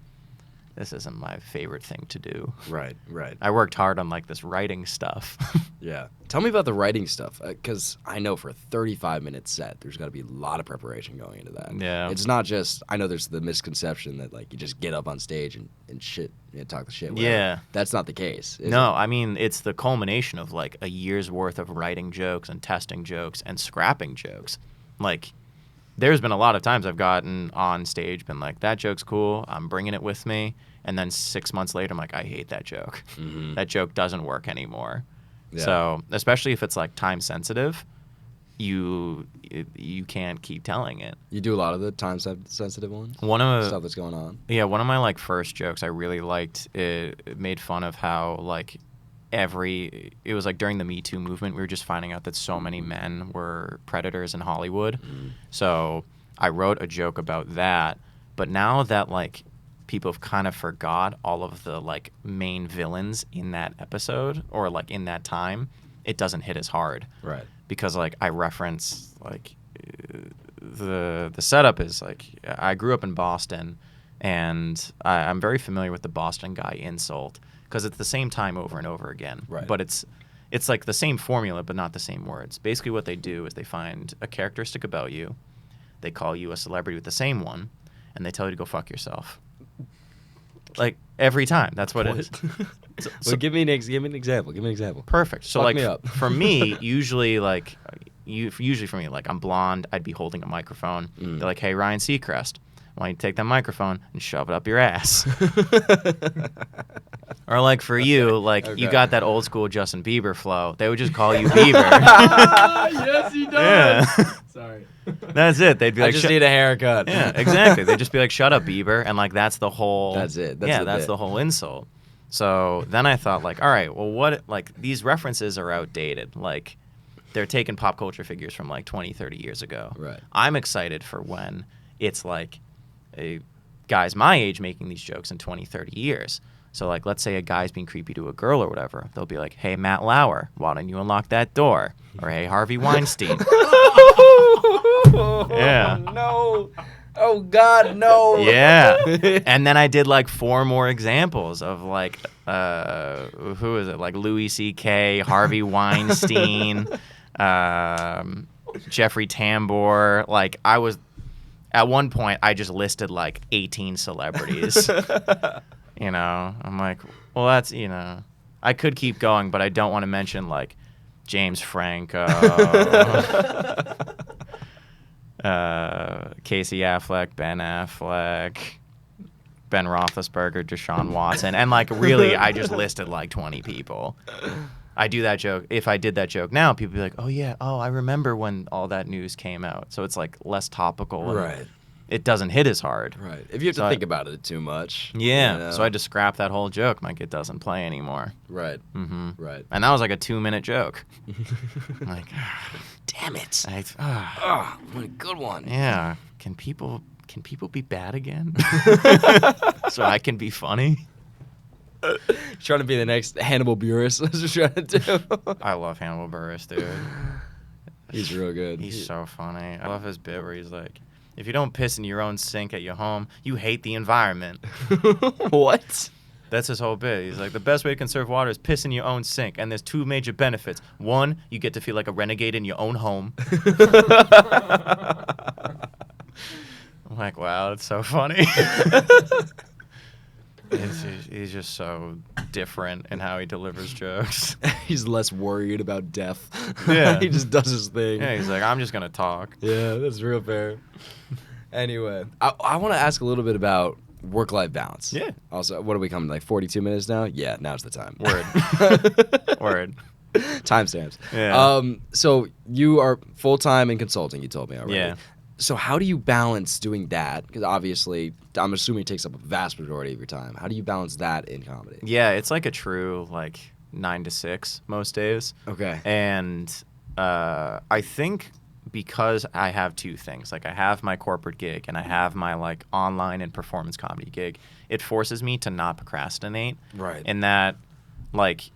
this isn't my favorite thing to do. Right, right. I worked hard on, like, this writing stuff. Yeah. Tell me about the writing stuff, because I know for a 35-minute set, there's got to be a lot of preparation going into that. Yeah. It's not just, I know there's the misconception that, like, you just get up on stage and shit, talk the shit. Whatever. Yeah. That's not the case. No, I mean, it's the culmination of, like, a year's worth of writing jokes and testing jokes and scrapping jokes. Like, there's been a lot of times I've gotten on stage, been like, that joke's cool, I'm bringing it with me, and then 6 months later, I'm like, I hate that joke. Mm-hmm. That joke doesn't work anymore. Yeah. So, especially if it's, like, time sensitive, you can't keep telling it. You do a lot of the time sensitive ones? Stuff that's going on? Yeah, one of my, like, first jokes I really liked, it made fun of how, like, it was like during the Me Too movement, we were just finding out that so many men were predators in Hollywood. Mm. So I wrote a joke about that. But now that, like, people have kind of forgot all of the, like, main villains in that episode or, like, in that time, it doesn't hit as hard. Right. Because, like, I reference, like, the setup is like I grew up in Boston, and I'm very familiar with the Boston guy insult because it's the same time over and over again. Right. But it's like the same formula, but not the same words. Basically, what they do is they find a characteristic about you, they call you a celebrity with the same one, and they tell you to go fuck yourself. Like every time, that's what it is. So give me an example. Give me an example. Perfect. So Fuck like me up. for me, usually for me, like I'm blonde, I'd be holding a microphone. They're like, "Hey, Ryan Seacrest, why don't you take that microphone and shove it up your ass?" Or like for you, like you got that old school Justin Bieber flow. They would just call you Bieber. Yes, he does. Yeah. Sorry. That's it. They'd be I like, just need a haircut. yeah, exactly. They'd just be like, "Shut up, Bieber," and like that's the whole. That's it. That's the whole insult. So then I thought, like, all right, well, what, like, these references are outdated. Like, they're taking pop culture figures from, like, 20, 30 years ago. Right. I'm excited for when it's, like, guys my age making these jokes in 20, 30 years. So, like, let's say a guy's being creepy to a girl or whatever. They'll be like, "Hey, Matt Lauer, why don't you unlock that door?" Or, "Hey, Harvey Weinstein." Yeah. No. Oh, God, no. Yeah. And then I did like 4 more examples of like, who is it? Like Louis C.K., Harvey Weinstein, Jeffrey Tambor. Like at one point, I just listed like 18 celebrities. You know, I'm like, well, that's, you know, I could keep going, but I don't want to mention like James Franco. Casey Affleck, Ben Affleck, Ben Roethlisberger, Deshaun Watson, and like really, I just listed like 20 people. I do that joke. If I did that joke now, people would be like, "Oh yeah, oh I remember when all that news came out." So it's like less topical, and Right. it doesn't hit as hard. Right. If you have to think about it too much. Yeah. You know? So I just scrapped that whole joke. Like it doesn't play anymore. Right. Mm-hmm. Right. And that was like a 2-minute joke. I'm like, Damn it. What a good one. Yeah. Can people be bad again? So I can be funny? Trying to be the next Hannibal Buress. That's what you're trying to do. I love Hannibal Buress, dude. He's real good. He's so funny. I love his bit where he's like, "If you don't piss in your own sink at your home, you hate the environment." What? That's his whole bit. He's like, the best way to conserve water is piss in your own sink. And there's 2 major benefits. 1, you get to feel like a renegade in your own home. I'm like, wow, that's so funny. He's just so different in how he delivers jokes. He's less worried about death. Yeah. He just does his thing. Yeah, he's like, I'm just going to talk. Yeah, that's real fair. Anyway, I want to ask a little bit about work-life balance. Yeah. Also, what are we coming, like 42 minutes now? Yeah, now's the time. Word. Word. Timestamps. Yeah. So you are full-time in consulting, you told me already. Yeah. So how do you balance doing that? Because obviously, I'm assuming it takes up a vast majority of your time. How do you balance that in comedy? Yeah, it's like a true, like, 9 to 6 most days. Okay. And I think because I have 2 things, like I have my corporate gig and I have my like online and performance comedy gig, it forces me to not procrastinate. Right. In that, like,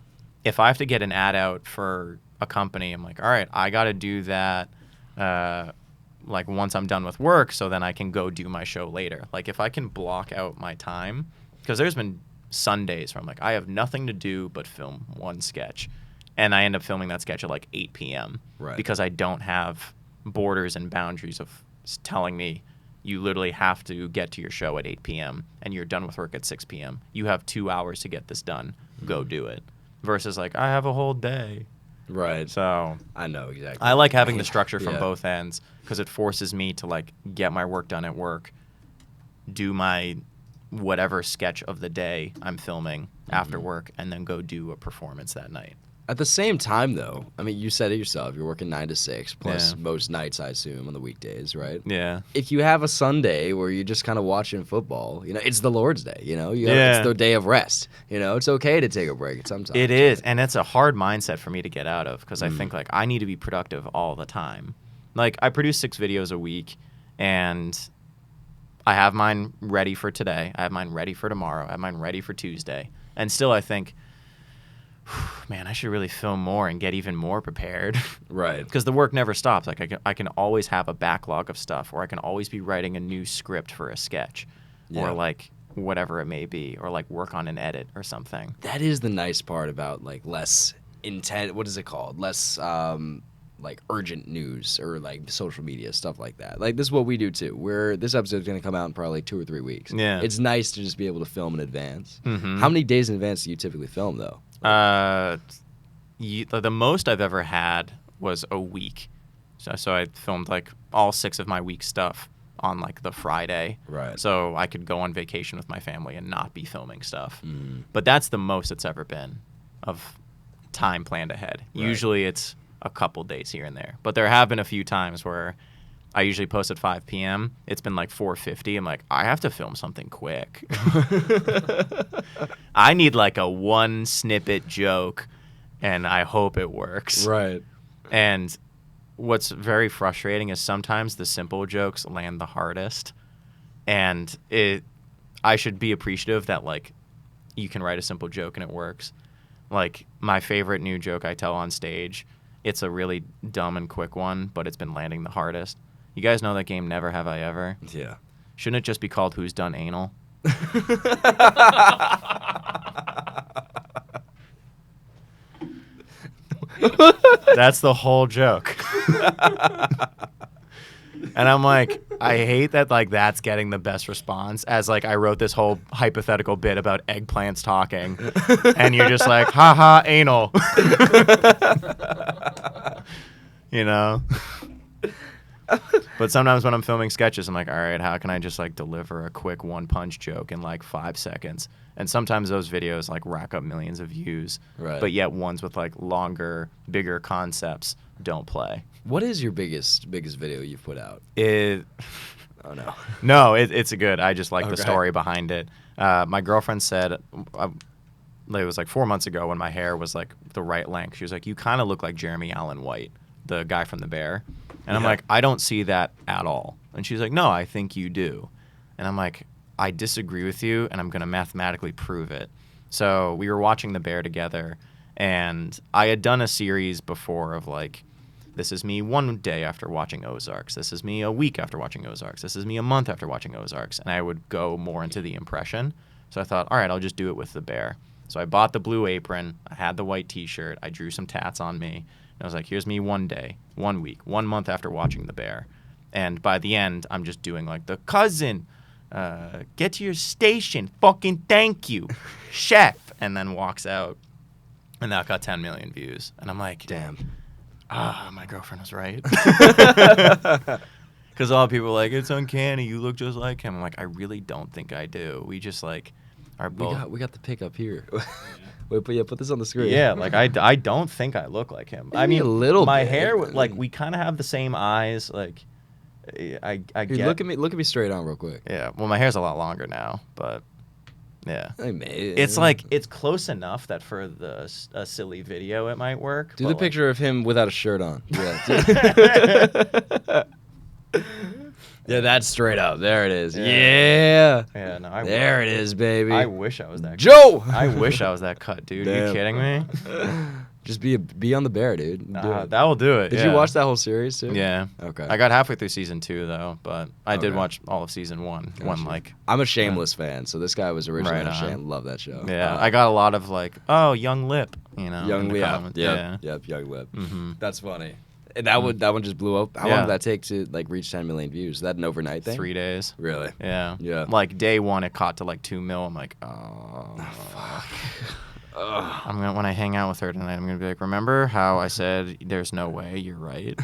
if I have to get an ad out for a company, I'm like, all right, I got to do that like once I'm done with work so then I can go do my show later. Like if I can block out my time, because there's been Sundays where I'm like, I have nothing to do but film 1 sketch. And I end up filming that sketch at like 8 p.m. Right. Because I don't have borders and boundaries of telling me you literally have to get to your show at 8 p.m. and you're done with work at 6 p.m. You have 2 hours to get this done. Go do it. Versus like, I have a whole day. Right. So I know exactly. I like having the structure from Yeah. both ends because it forces me to like get my work done at work, do my whatever sketch of the day I'm filming after work, and then go do a performance that night. At the same time, though, I mean, you said it yourself. You're working 9 to 6, plus Yeah. most nights, I assume, on the weekdays, right? Yeah. If you have a Sunday where you're just kind of watching football, you know, it's the Lord's Day, you know? Yeah. It's the day of rest. You know, it's okay to take a break sometimes. It is, and it's a hard mindset for me to get out of because I think, like, I need to be productive all the time. Like, I produce 6 videos a week, and I have mine ready for today. I have mine ready for tomorrow. I have mine ready for Tuesday. And still, I think man, I should really film more and get even more prepared. Right. Because the work never stops. Like I can always have a backlog of stuff, or I can always be writing a new script for a sketch, or like whatever it may be, or like work on an edit or something. That is the nice part about like less intent. What is it called? Less like urgent news or like social media stuff like that. Like this is what we do too. This episode's gonna come out in probably 2 or 3 weeks. Yeah. It's nice to just be able to film in advance. Mm-hmm. How many days in advance do you typically film though? The most I've ever had was a week. So I filmed like all 6 of my week stuff on like the Friday. Right. So I could go on vacation with my family and not be filming stuff. But that's the most it's ever been of time planned ahead. Right. Usually it's a couple days here and there. But there have been a few times where I usually post at 5 p.m. It's been like 4:50. I'm like, I have to film something quick. I need like a 1 snippet joke, and I hope it works. Right. And what's very frustrating is sometimes the simple jokes land the hardest. And I should be appreciative that like you can write a simple joke and it works. Like my favorite new joke I tell on stage, it's a really dumb and quick one, but it's been landing the hardest. You guys know that game Never Have I Ever? Yeah. Shouldn't it just be called Who's Done Anal? That's the whole joke. And I'm like, I hate that like that's getting the best response, as like I wrote this whole hypothetical bit about eggplants talking and you're just like, haha, anal. You know? But sometimes when I'm filming sketches, I'm like, all right, how can I just like deliver a quick 1-punch joke in like 5 seconds? And sometimes those videos like rack up millions of views, right. But yet ones with like longer, bigger concepts don't play. What is your biggest video you've put out? Oh no. No, it's a good. I just like the story behind it. My girlfriend said, it was like 4 months ago when my hair was like the right length. She was like, you kind of look like Jeremy Allen White, the guy from The Bear. And I'm like, I don't see that at all. And she's like, no, I think you do. And I'm like, I disagree with you, and I'm going to mathematically prove it. So we were watching The Bear together, and I had done a series before of like, this is me 1 day after watching Ozarks. This is me a week after watching Ozarks. This is me a month after watching Ozarks. And I would go more into the impression. So I thought, all right, I'll just do it with The Bear. So I bought the blue apron. I had the white T-shirt. I drew some tats on me. And I was like, here's me 1 day, 1 week, 1 month after watching The Bear. And by the end, I'm just doing like the cousin, get to your station, fucking thank you, chef, and then walks out. And that got 10 million views. And I'm like, damn. My girlfriend was right. Because all people are like, it's uncanny, you look just like him. I'm like, I really don't think I do. We just like are both. We got the pic up here. Wait, put this on the screen. Yeah, like I don't think I look like him. Maybe I mean, a little my bit. hair, like we kind of have the same eyes. Like I Here, get. look at me straight on real quick. Yeah, well, my hair's a lot longer now, but yeah, it's like it's close enough that for a silly video it might work. Do the picture of him without a shirt on. Yeah. Yeah, that's straight up. There it is. Yeah. Yeah, no, there it is, baby. I wish I was that Joe! cut. I wish I was that cut, dude. Are you kidding me? Just be on The Bear, dude. That will do it. Did you watch that whole series, too? Yeah. Okay. I got halfway through season 2, though, but I did watch all of season 1. Gotcha. I'm a Shameless fan, so this guy was originally on Shameless. Love that show. Yeah, I got a lot of like, oh, Young Lip, you know. Young Lip. Yeah. Yep, Young Lip. Mm-hmm. That's funny. And that one just blew up. How long did that take to like reach 10 million views? Is that an overnight thing? 3 days. Really? Yeah. Yeah. Like day 1, it caught to like 2 mil. I'm like, oh fuck. When I hang out with her tonight, I'm gonna be like, remember how I said there's no way? You're right.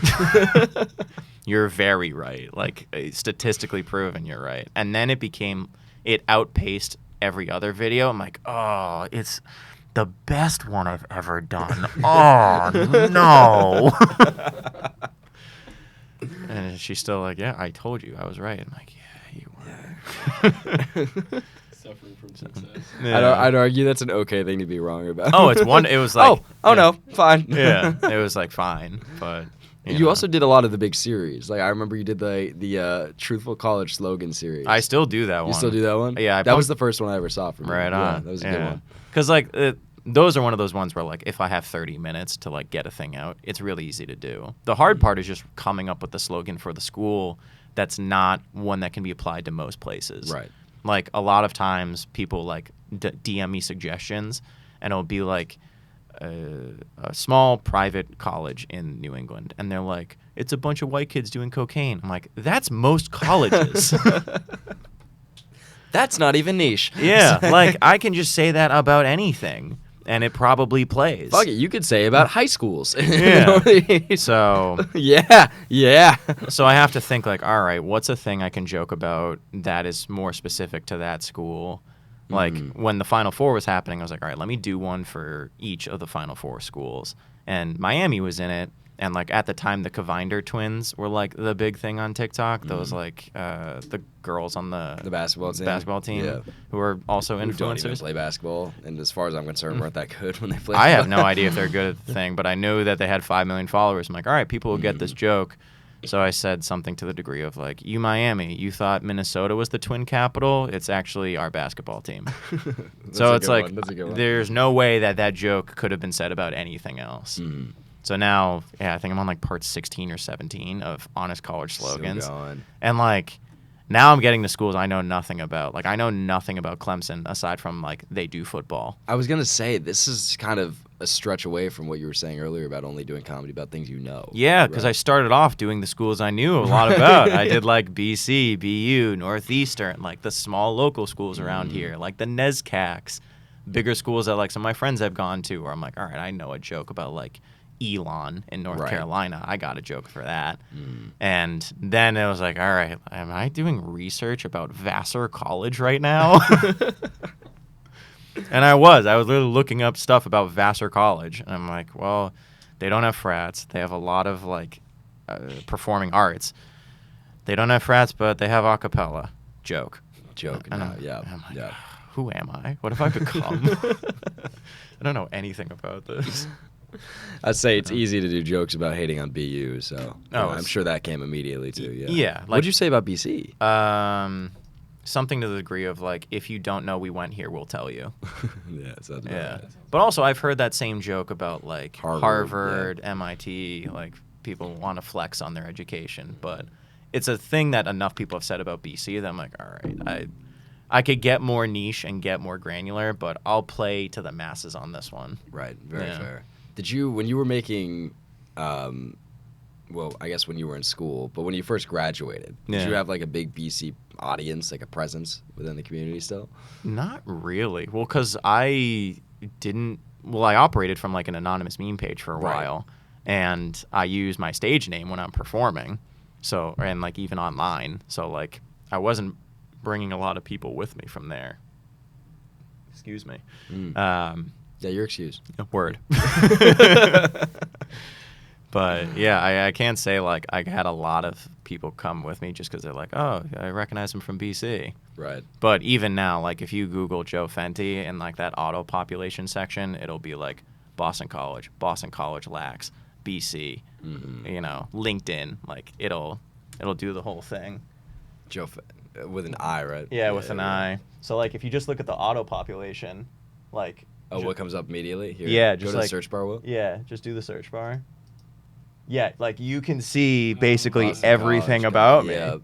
You're very right. Like statistically proven, you're right. And then it outpaced every other video. I'm like, oh, it's the best one I've ever done. Oh, no. And she's still like, yeah, I told you I was right. I'm like, yeah, you were. Suffering from success. Yeah. I'd argue that's an okay thing to be wrong about. Oh, it was like. No, fine. Yeah, it was like fine, but. You also did a lot of the big series. Like I remember you did the Truthful College Slogan series. I still do that one. You still do that one? Yeah. That was the first one I ever saw from you. Right on. Yeah, that was a good one. Because like those are one of those ones where, like, if I have 30 minutes to, like, get a thing out, it's really easy to do. The hard part is just coming up with the slogan for the school that's not one that can be applied to most places. Right. Like, a lot of times people, like, DM me suggestions, and it'll be, like, a small private college in New England, and they're like, it's a bunch of white kids doing cocaine. I'm like, that's most colleges. That's not even niche. Yeah, like, I can just say that about anything, and it probably plays. Fuck it, you could say about high schools. Yeah. So yeah. So I have to think, like, all right, what's a thing I can joke about that is more specific to that school? Like, when the Final Four was happening, I was like, all right, let me do one for each of the Final Four schools. And Miami was in it. And, like, at the time, the Kavinder twins were, like, the big thing on TikTok. Those, like, the girls on the basketball team yeah. who are also Who influencers. don't even play basketball. And as far as I'm concerned, weren't that good when they played. I have no idea if they're good at the thing, but I know that they had 5 million followers. I'm like, all right, people will get this joke. So I said something to the degree of, like, you Miami, you thought Minnesota was the twin capital? It's actually our basketball team. So it's like, there's no way that joke could have been said about anything else. So now, I think I'm on, like, part 16 or 17 of Honest College slogans. And, like, now I'm getting to schools I know nothing about. Like, I know nothing about Clemson aside from, like, they do football. I was going to say, this is kind of a stretch away from what you were saying earlier about only doing comedy about things you know. Yeah, because I started off doing the schools I knew a lot about. I did, like, BC, BU, Northeastern, like, the small local schools around here, like the NESCACs, bigger schools that, like, some of my friends have gone to where I'm like, all right, I know a joke about, like, Elon in North Carolina. I got a joke for that. And then it was like, all right, am I doing research about Vassar College right now? And I was literally looking up stuff about Vassar College. And I'm like, well, they don't have frats. They have a lot of, like, performing arts. They don't have frats, but they have a cappella. Joke. And I'm like, who am I? What have I become? I don't know anything about this. I'd say it's easy to do jokes about hating on BU, so I'm sure that came immediately too. Yeah. Like, what'd you say about BC? Something to the degree of, like, if you don't know we went here, we'll tell you. Yeah. But also, I've heard that same joke about, like, Harvard, yeah. MIT. Like, people want to flex on their education, but it's a thing that enough people have said about BC that I'm like, all right, I could get more niche and get more granular, but I'll play to the masses on this one. Right. Very fair. Did you, when you were making, well, I guess when you were in school, but when you first graduated, did you have, like, a big BC audience, like a presence within the community still? Not really. Well, because I operated from, like, an anonymous meme page for a while, and I use my stage name when I'm performing, so, and, like, even online. So, like, I wasn't bringing a lot of people with me from there. Excuse me. Yeah, you're excused. Word. But, yeah, I can't say, like, I had a lot of people come with me just because they're like, oh, I recognize him from BC. Right. But even now, like, if you Google Joe Fenti in, like, that auto population section, it'll be, like, Boston College lacks, BC, you know, LinkedIn. Like, it'll do the whole thing. Joe with an I, right? Yeah, with an I. So, like, if you just look at the auto population, like... Oh, what comes up immediately? Here, yeah, just go to like, the search bar, Will? Yeah, just do the search bar. Yeah, like, you can see basically everything about me. Yeah.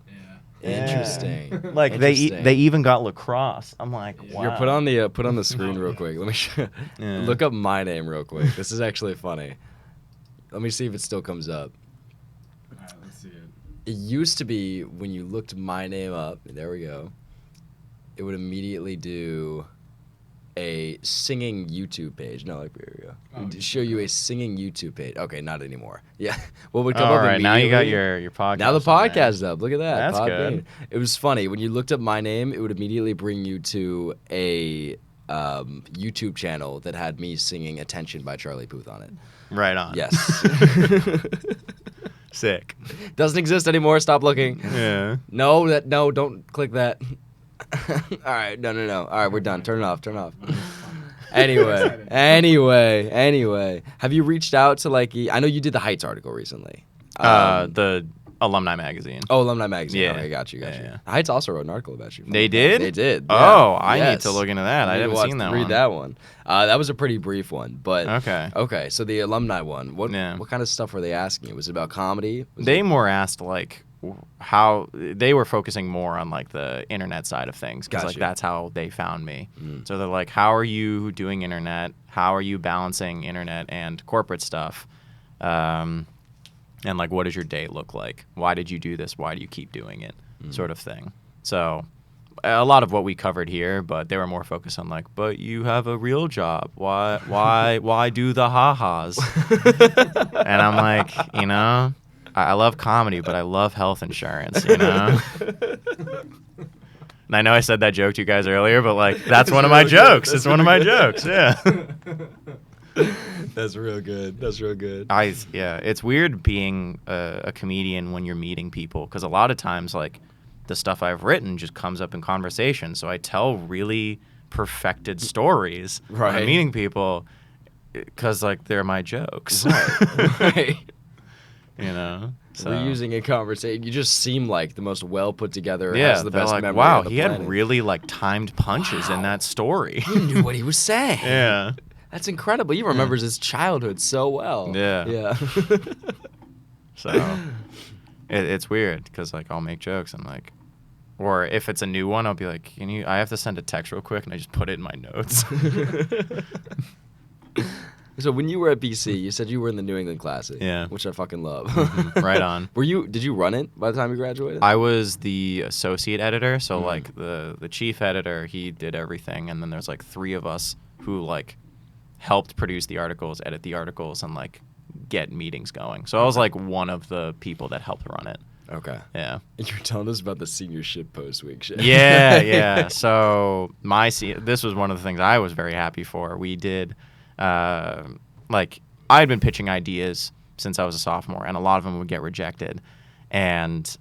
Interesting. Like, they even got lacrosse. I'm like, wow. Here, put on the screen real quick. Let me show, look up my name real quick. This is actually funny. Let me see if it still comes up. All right, let's see it. It used to be when you looked my name up, there we go, it would immediately do a singing YouTube page. No, like, here we go. It would show you a singing YouTube page. Okay, not anymore. Yeah. What would come up immediately? Now you got your podcast. Now the podcast is up. Look at that. That's good. It was funny. When you looked up my name, it would immediately bring you to a YouTube channel that had me singing Attention by Charlie Puth on it. Right on. Yes. Sick. Doesn't exist anymore. Stop looking. Yeah. No, don't click that. All right, no. All right, we're done. Turn it off. Anyway. Have you reached out to, like, I know you did the Heights article recently. The Alumni magazine. Oh, Alumni Magazine. Yeah. Okay, got you. Yeah. Heights also wrote an article about you. They did? They did. Oh, yeah. I need Yes. to look into that. I You need haven't to seen that read one. that one. That was a pretty brief one, but Okay. So the alumni one. What Yeah. what kind of stuff were they asking you? Was it about comedy? They more asked like how they were focusing more on like the internet side of things because like Gotcha. that's how they found me. Mm. So they're like, how are you doing internet? How are you balancing internet and corporate stuff? And like, what does your day look like? Why did you do this? Why do you keep doing it? Sort of thing. So a lot of what we covered here, but they were more focused on like, but you have a real job. Why do the ha-has? And I'm like, you know, I love comedy, but I love health insurance, you know? And I know I said that joke to you guys earlier, but like, that's one of my jokes. It's one of my jokes. Yeah. That's real good. That's real good. Yeah, it's weird being a comedian when you're meeting people because a lot of times like the stuff I've written just comes up in conversation. So I tell really perfected stories when Right. I'm meeting people because like they're my jokes. Right. You know? So, We're using a conversation. You just seem like the most well put together. yeah, has the they're best like, memory wow, on the he planet. had really like timed punches in that story. He knew what he was saying. Yeah. That's incredible. He remembers his childhood so well. Yeah. Yeah. So it's weird because like I'll make jokes and like, or if it's a new one, I'll be like, I have to send a text real quick and I just put it in my notes. So when you were at BC, you said you were in the New England Classic. Yeah. Which I fucking love. Right on. Did you run it by the time you graduated? I was the associate editor, so like the chief editor, he did everything, and then there's like 3 of us who like helped produce the articles, edit the articles, and like get meetings going. So I was like one of the people that helped run it. Okay. Yeah. And you were telling us about the senior shit post week shit. Yeah. So this was one of the things I was very happy for. We did, like I had been pitching ideas since I was a sophomore, and a lot of them would get rejected. And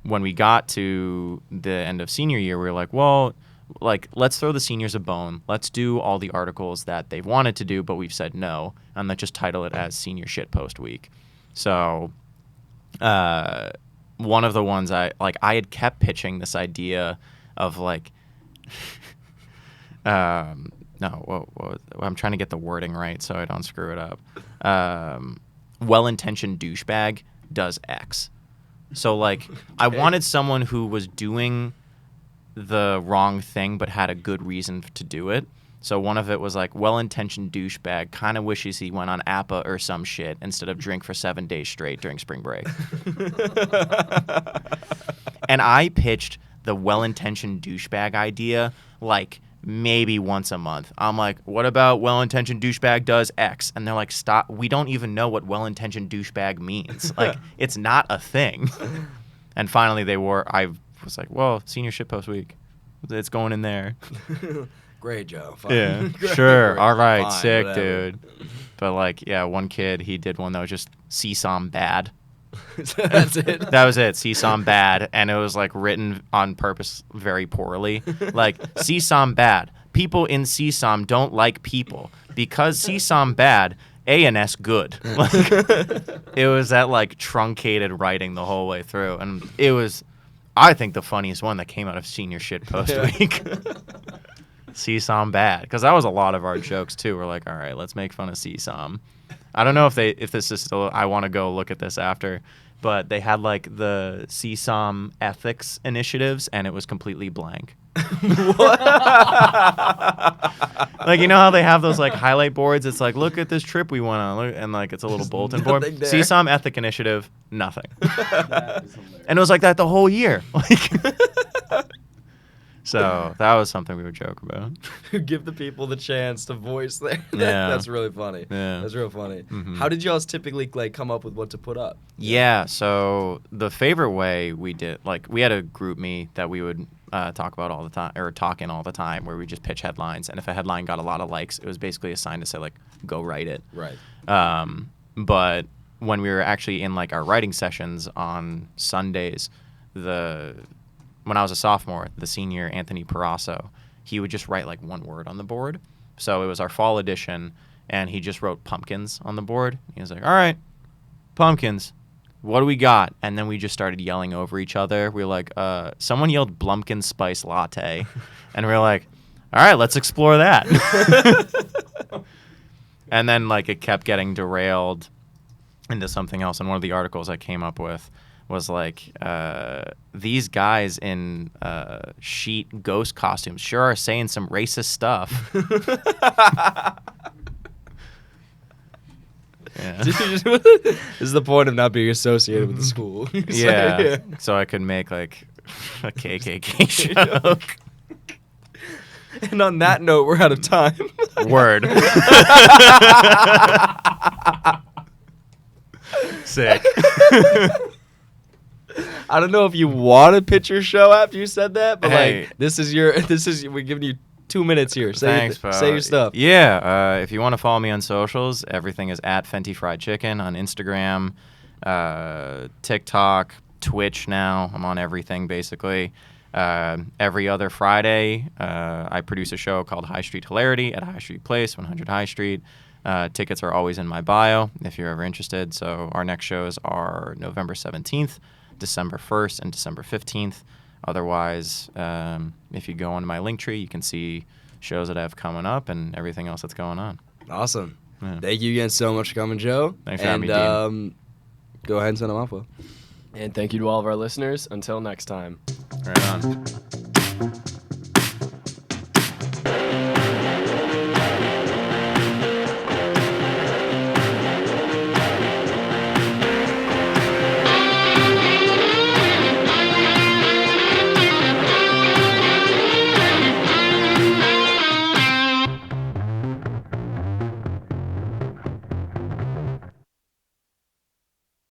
when we got to the end of senior year, we were like, well, like let's throw the seniors a bone. Let's do all the articles that they've wanted to do, but we've said no, and let's just title it as Senior Shit Post Week. So, one of the ones I had kept pitching this idea of like, I'm trying to get the wording right so I don't screw it up. Well-intentioned douchebag does X. So like, I wanted someone who was doing the wrong thing but had a good reason to do it. So one of it was like, well-intentioned douchebag kind of wishes he went on APA or some shit instead of drink for 7 days straight during spring break. And I pitched the well-intentioned douchebag idea like maybe once a month. I'm like, what about well-intentioned douchebag does X? And they're like, stop. We don't even know what well-intentioned douchebag means. Like, it's not a thing. And finally I was like, well, Senior Shitpost Week. It's going in there. Great, Joe. Fine. Yeah, Great. sure. All right, Fine, sick, whatever. dude. But like, yeah, one kid, he did one that was just CSOM bad. That's it. That was it, CSOM bad. And it was like written on purpose very poorly. Like, CSOM bad. People in CSOM don't like people. Because CSOM bad, A&S good. Like, it was that like truncated writing the whole way through. And it was, I think, the funniest one that came out of Senior Shit Post Week. CSOM bad, because that was a lot of our jokes too. We're like, all right, let's make fun of CSOM. I don't know if this is still. I want to go look at this after, but they had like the CSOM ethics initiatives, and it was completely blank. Like, you know how they have those like highlight boards? It's like, look at this trip we went on, and like it's a little bulletin board. nothing there. CSOM ethic initiative, nothing. That is hilarious. And it was like that the whole year. Like. So that was something we would joke about. Give the people the chance to voice their. Yeah. That's really funny. Yeah. That's real funny. Mhm. How did y'all typically like come up with what to put up? Yeah, so the favorite way we did, like, we had a group me that we would talk about all the time, or talk in all the time, where we just pitch headlines, and if a headline got a lot of likes, it was basically a sign to say, like, go write it. Right. But when we were actually in, like, our writing sessions on Sundays, when I was a sophomore, the senior Anthony Parasso, he would just write like one word on the board. So it was our fall edition, and he just wrote pumpkins on the board. He was like, all right, pumpkins. what do we got? And then we just started yelling over each other. We were like, someone yelled Blumpkin Spice Latte. And we were like, all right, let's explore that. And then like it kept getting derailed into something else. And one of the articles I came up with was like, these guys in sheet ghost costumes sure are saying some racist stuff. Yeah. This is the point of not being associated with the school. Yeah. So I could make like a KKK joke. And on that note, we're out of time. Word. Sick. I don't know if you want to pitch your show after you said that, but Hey. like we're giving you 2 minutes here. Thanks, bro. Say your stuff. Yeah. If you want to follow me on socials, everything is at FentiFriedChicken on Instagram, TikTok, Twitch now. I'm on everything basically. Every other Friday, I produce a show called Street Hilarity at High Street Place, 100 High Street. Tickets are always in my bio if you're ever interested. So our next shows are November 17th, December 1st, and December 15th. Otherwise, if you go onto my link tree, you can see shows that I have coming up and everything else that's going on. Awesome. Yeah. Thank you again so much for coming, Joe. Thanks for having me, Dean. Go ahead and send them off, Will. And thank you to all of our listeners. Until next time. Right on.